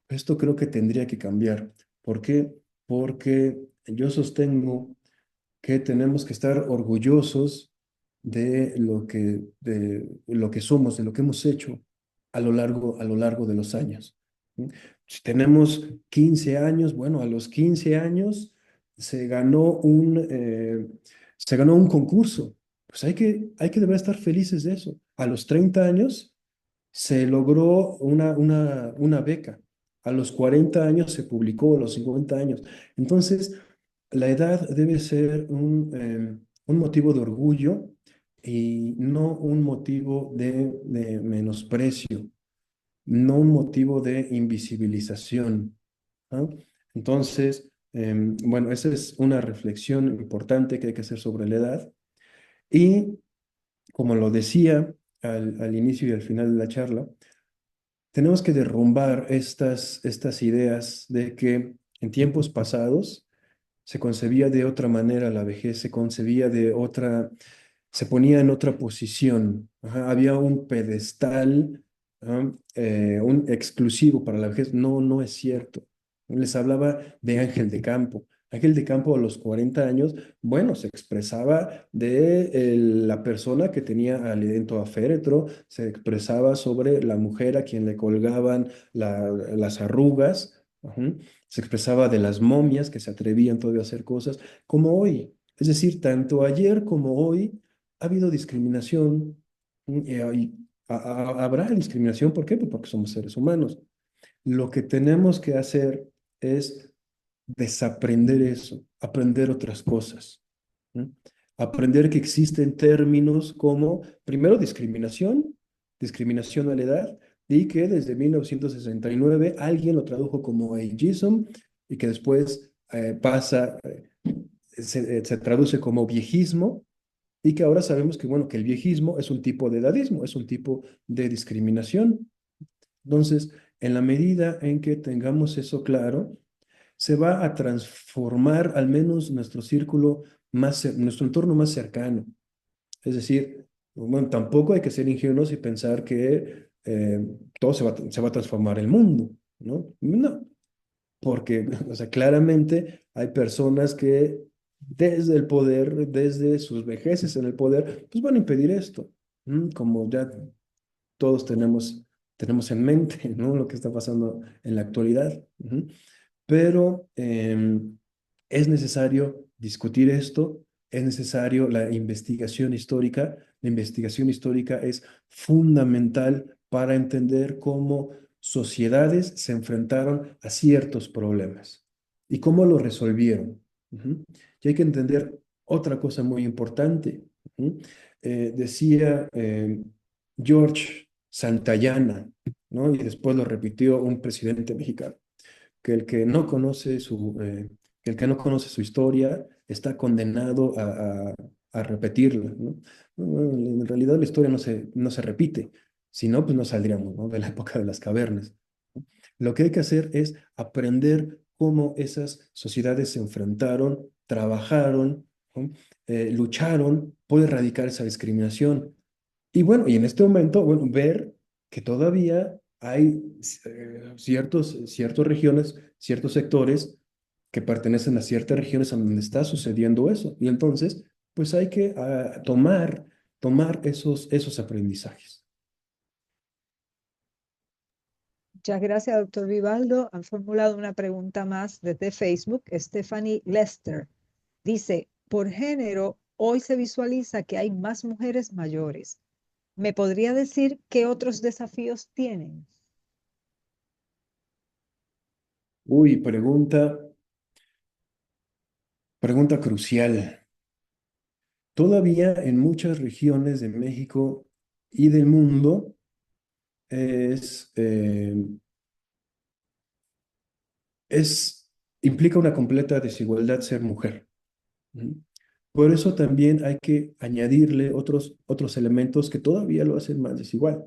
Esto creo que tendría que cambiar. ¿Por qué? Porque yo sostengo que tenemos que estar orgullosos de lo que somos, de lo que hemos hecho a lo largo de los años. ¿Sí? Si tenemos 15 años, bueno, a los 15 años se ganó un concurso. Pues hay que de verdad estar felices de eso. A los 30 años se logró una beca. A los 40 años se publicó, a los 50 años. Entonces, la edad debe ser un motivo de orgullo y no un motivo de menosprecio, no un motivo de invisibilización. ¿Ah? Entonces, bueno, esa es una reflexión importante que hay que hacer sobre la edad. Y como lo decía al inicio y al final de la charla, tenemos que derrumbar estas ideas de que en tiempos pasados se concebía de otra manera la vejez, se ponía en otra posición. Ajá, había un pedestal, un exclusivo para la vejez. No, no es cierto. Les hablaba de Ángel de Campo. Ángel de Campo a los 40 años, bueno, se expresaba de la persona que tenía aliento a féretro, se expresaba sobre la mujer a quien le colgaban las arrugas, ajá, se expresaba de las momias que se atrevían todavía a hacer cosas, como hoy. Es decir, tanto ayer como hoy ha habido discriminación. Habrá discriminación, ¿por qué? Pues porque somos seres humanos. Lo que tenemos que hacer es desaprender eso, aprender otras cosas. ¿Mm? Aprender que existen términos como, primero, discriminación a la edad, y que desde 1969 alguien lo tradujo como ageism y que después se traduce como viejismo, y que ahora sabemos que, bueno, que el viejismo es un tipo de edadismo, es un tipo de discriminación. Entonces, en la medida en que tengamos eso claro, se va a transformar al menos nuestro entorno más cercano. Es decir, bueno, tampoco hay que ser ingenuos y pensar que todo se va a transformar el mundo, ¿no? No, porque, o sea, claramente hay personas que desde el poder, desde sus vejeces en el poder, pues van a impedir esto, como ya todos tenemos en mente, ¿no? Lo que está pasando en la actualidad. Ujú. Pero es necesario discutir esto, es necesario la investigación histórica La investigación histórica es fundamental para entender cómo sociedades se enfrentaron a ciertos problemas y cómo lo resolvieron. Ujú. Y hay que entender otra cosa muy importante. Ujú. Decía George Santayana, ¿no? Y después lo repitió un presidente mexicano, que el que no conoce que el que no conoce su historia está condenado a repetirla, ¿no? Bueno, en realidad la historia no se repite, si no, pues no saldríamos, ¿no? De la época de las cavernas. Lo que hay que hacer es aprender cómo esas sociedades se enfrentaron, trabajaron, ¿no? Lucharon por erradicar esa discriminación. Y bueno, y en este momento, bueno, ver que todavía hay ciertas regiones, ciertos sectores que pertenecen a ciertas regiones en donde está sucediendo eso. Y entonces, pues hay que tomar esos aprendizajes. Muchas gracias, doctor Vivaldo. Han formulado una pregunta más desde Facebook. Stephanie Lester dice, por género, hoy se visualiza que hay más mujeres mayores. ¿Me podría decir qué otros desafíos tienen? Uy, pregunta crucial. Todavía en muchas regiones de México y del mundo es, eh, es, implica una completa desigualdad ser mujer. Ujú. Por eso también hay que añadirle otros elementos que todavía lo hacen más desigual.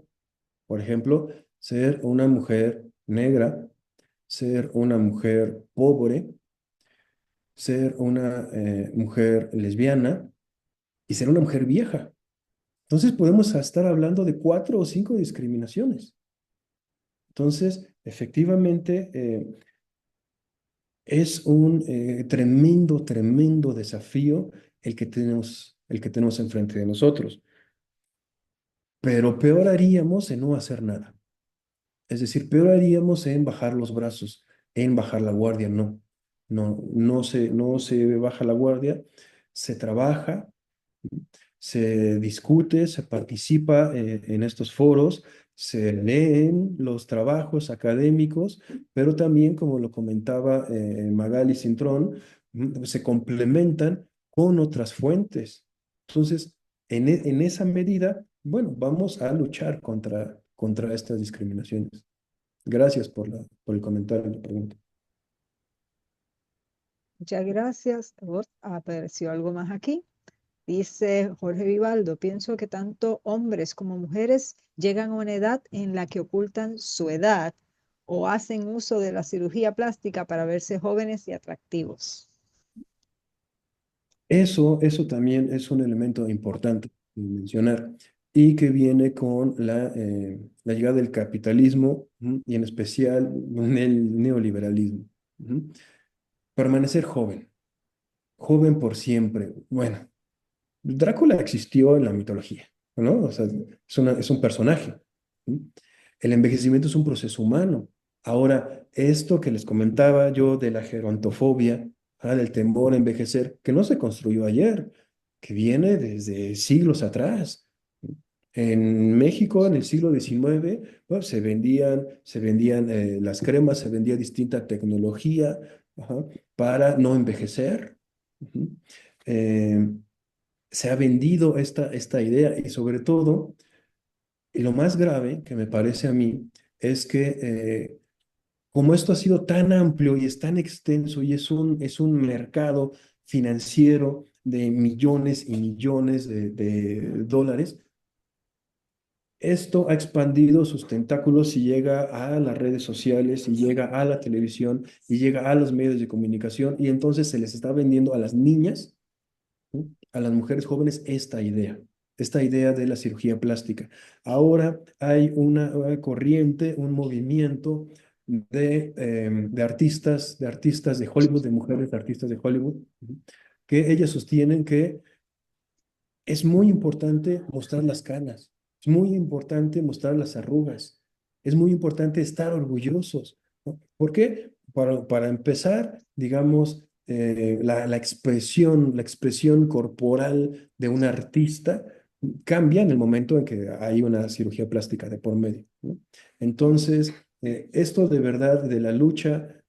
Por ejemplo, ser una mujer negra, ser una mujer pobre, ser una mujer lesbiana y ser una mujer vieja. Entonces podemos estar hablando de 4 o 5 discriminaciones. Entonces, efectivamente, es un tremendo desafío el que tenemos enfrente de nosotros. Pero peor haríamos en no hacer nada. Es decir, peor haríamos en bajar los brazos, en bajar la guardia. No, no se baja la guardia, se trabaja, se discute, se participa en estos foros, se leen los trabajos académicos, pero también, como lo comentaba Magali Cintrón, se complementan con otras fuentes. Entonces, en esa medida, bueno, vamos a luchar contra estas discriminaciones. Gracias por el comentario y la pregunta. Muchas gracias. Apareció algo más aquí. Dice Jorge Vivaldo, pienso que tanto hombres como mujeres llegan a una edad en la que ocultan su edad o hacen uso de la cirugía plástica para verse jóvenes y atractivos. Eso también es un elemento importante de mencionar y que viene con la llegada del capitalismo, y en especial el neoliberalismo. Ujú. Permanecer joven por siempre. Bueno, Drácula existió en la mitología, ¿no? O sea, es un personaje. ¿Sí? El envejecimiento es un proceso humano. Ahora, esto que les comentaba yo de la gerontofobia, del temor a envejecer, que no se construyó ayer, que viene desde siglos atrás. En México, en el siglo XIX, pues, se vendían las cremas, se vendía distinta tecnología, ajá, para no envejecer. Ujú. Eh, Se ha vendido esta idea y sobre todo, y lo más grave que me parece a mí, es que como esto ha sido tan amplio y es tan extenso y es un mercado financiero de millones y millones de dólares, esto ha expandido sus tentáculos y llega a las redes sociales y llega a la televisión y llega a los medios de comunicación y entonces se les está vendiendo a las niñas, ¿no? A las mujeres jóvenes esta idea de la cirugía plástica. Ahora hay una corriente, un movimiento de artistas de Hollywood, de mujeres artistas de Hollywood, que ellas sostienen que es muy importante mostrar las canas, es muy importante mostrar las arrugas, es muy importante estar orgullosos, ¿no? ¿Por qué? Para empezar, digamos, la expresión corporal de un artista, cambia en el momento en que hay una cirugía plástica de por medio, ¿no? Entonces, esto de verdad de la lucha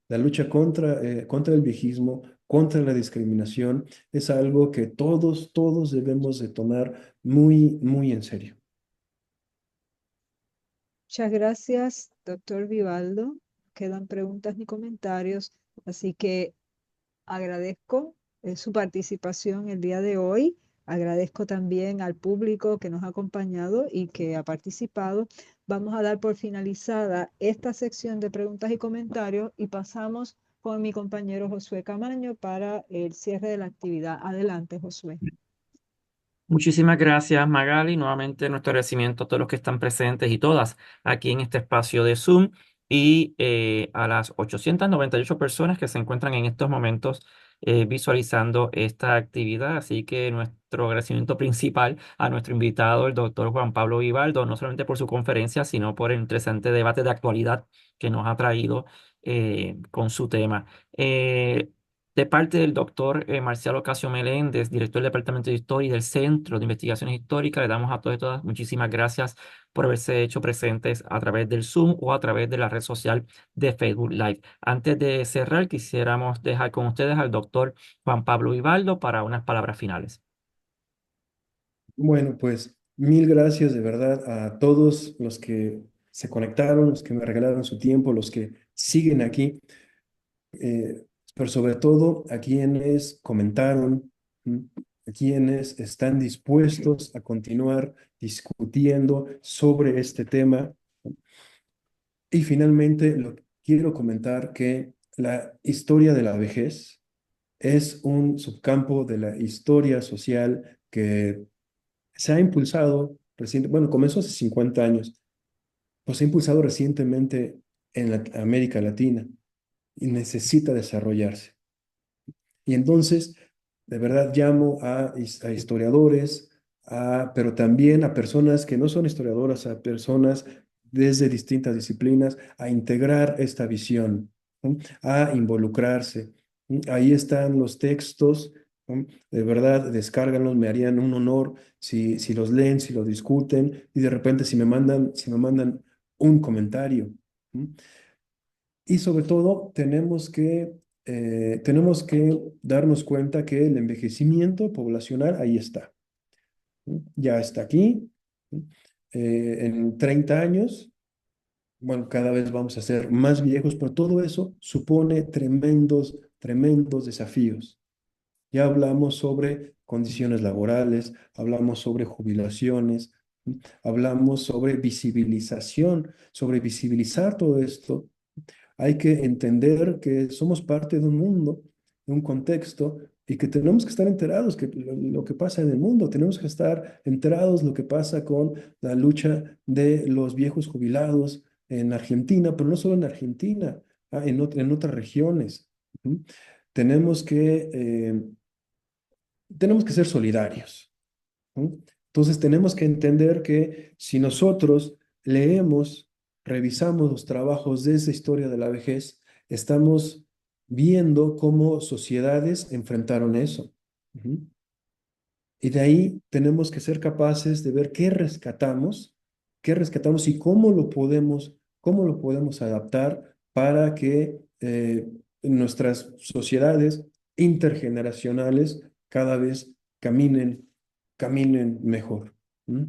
contra el viejismo, contra la discriminación, es algo que todos debemos de tomar muy, muy en serio. Muchas gracias, doctor Vivaldo. Quedan preguntas ni comentarios, así que agradezco su participación el día de hoy. Agradezco también al público que nos ha acompañado y que ha participado. Vamos a dar por finalizada esta sección de preguntas y comentarios y pasamos con mi compañero Josué Camaño para el cierre de la actividad. Adelante, Josué. Muchísimas gracias, Magali. Nuevamente nuestro agradecimiento a todos los que están presentes y todas aquí en este espacio de Zoom y a las 898 personas que se encuentran en estos momentos visualizando esta actividad. Así que nuestro agradecimiento principal a nuestro invitado, el doctor Juan Pablo Vivaldo, no solamente por su conferencia, sino por el interesante debate de actualidad que nos ha traído con su tema. De parte del doctor Marcial Ocasio Meléndez, director del Departamento de Historia y del Centro de Investigaciones Históricas, le damos a todos y todas muchísimas gracias por haberse hecho presentes a través del Zoom o a través de la red social de Facebook Live. Antes de cerrar, quisiéramos dejar con ustedes al doctor Juan Pablo Vivaldo para unas palabras finales. Bueno, pues mil gracias de verdad a todos los que se conectaron, los que me regalaron su tiempo, los que siguen aquí. Pero sobre todo a quienes comentaron, ¿m? A quienes están dispuestos a continuar discutiendo sobre este tema. Y finalmente, quiero comentar que la historia de la vejez es un subcampo de la historia social que se ha impulsado bueno, comenzó hace 50 años, pues se ha impulsado recientemente en América Latina y necesita desarrollarse. Y entonces, de verdad, llamo a historiadores, pero también a personas que no son historiadoras, a personas desde distintas disciplinas, a integrar esta visión, ¿no? A involucrarse. ¿No? Ahí están los textos, ¿no? De verdad, descárganlos, me harían un honor si los leen, si los discuten y de repente si me mandan un comentario. ¿No? Y sobre todo tenemos que darnos cuenta que el envejecimiento poblacional ahí está, ¿no? Ya está aquí, ¿no? En 30 años, bueno, cada vez vamos a ser más viejos, pero todo eso supone tremendos, tremendos desafíos. Ya hablamos sobre condiciones laborales, hablamos sobre jubilaciones, ¿no? Hablamos sobre visibilizar todo esto. Hay que entender que somos parte de un mundo, de un contexto, y que tenemos que estar enterados que lo que pasa en el mundo. Tenemos que estar enterados lo que pasa con la lucha de los viejos jubilados en Argentina, pero no solo en Argentina, en otras regiones. ¿Mm? Tenemos que, eh, tenemos que ser solidarios. ¿No? Entonces tenemos que entender que si nosotros leemos, revisamos los trabajos de esa historia de la vejez, estamos viendo cómo sociedades enfrentaron eso. Ujú. Y de ahí tenemos que ser capaces de ver qué rescatamos y cómo lo podemos adaptar para que nuestras sociedades intergeneracionales cada vez caminen mejor. ¿Mm?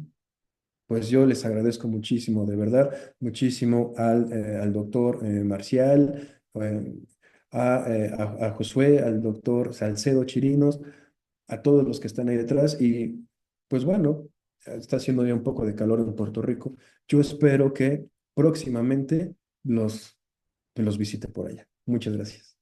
Pues yo les agradezco muchísimo, de verdad, muchísimo al doctor Marcial, a Josué, al doctor Salcedo Chirinos, a todos los que están ahí detrás y pues bueno, está haciendo ya un poco de calor en Puerto Rico. Yo espero que próximamente los visite por allá. Muchas gracias.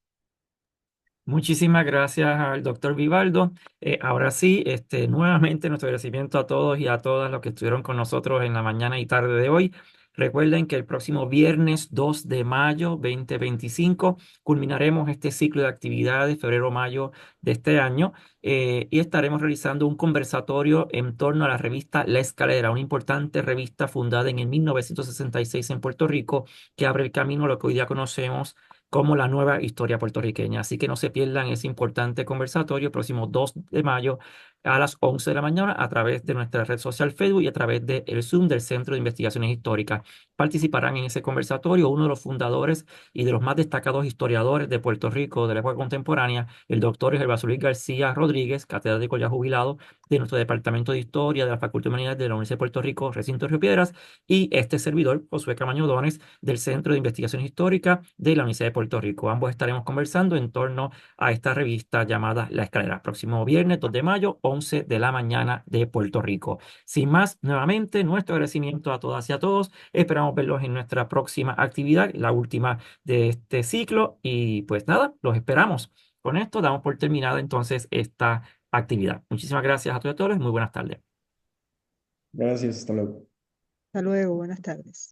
Muchísimas gracias al doctor Vivaldo. Ahora sí, nuevamente nuestro agradecimiento a todos y a todas los que estuvieron con nosotros en la mañana y tarde de hoy. Recuerden que el próximo viernes 2 de mayo 2025 culminaremos este ciclo de actividades, febrero-mayo de este año, y estaremos realizando un conversatorio en torno a la revista La Escalera, una importante revista fundada en el 1966 en Puerto Rico, que abre el camino a lo que hoy día conocemos como la nueva historia puertorriqueña. Así que no se pierdan ese importante conversatorio el próximo 2 de mayo a las 11 de la mañana a través de nuestra red social Facebook y a través del Zoom del Centro de Investigaciones Históricas. Participarán en ese conversatorio uno de los fundadores y de los más destacados historiadores de Puerto Rico de la época contemporánea, el doctor Gervasio Luis García Rodríguez, catedrático ya jubilado de nuestro Departamento de Historia de la Facultad de Humanidades de la Universidad de Puerto Rico, recinto de Río Piedras, y este servidor, Josué Camaño Dones, del Centro de Investigaciones Históricas de la Universidad de Puerto Rico. Ambos estaremos conversando en torno a esta revista llamada La Escalera, próximo viernes 2 de mayo, 11 de la mañana de Puerto Rico. Sin más, nuevamente, nuestro agradecimiento a todas y a todos. Esperamos verlos en nuestra próxima actividad, la última de este ciclo, y pues nada, los esperamos. Con esto damos por terminada entonces esta actividad. Muchísimas gracias a todos y a todos. Muy buenas tardes. Gracias, hasta luego. Hasta luego, buenas tardes.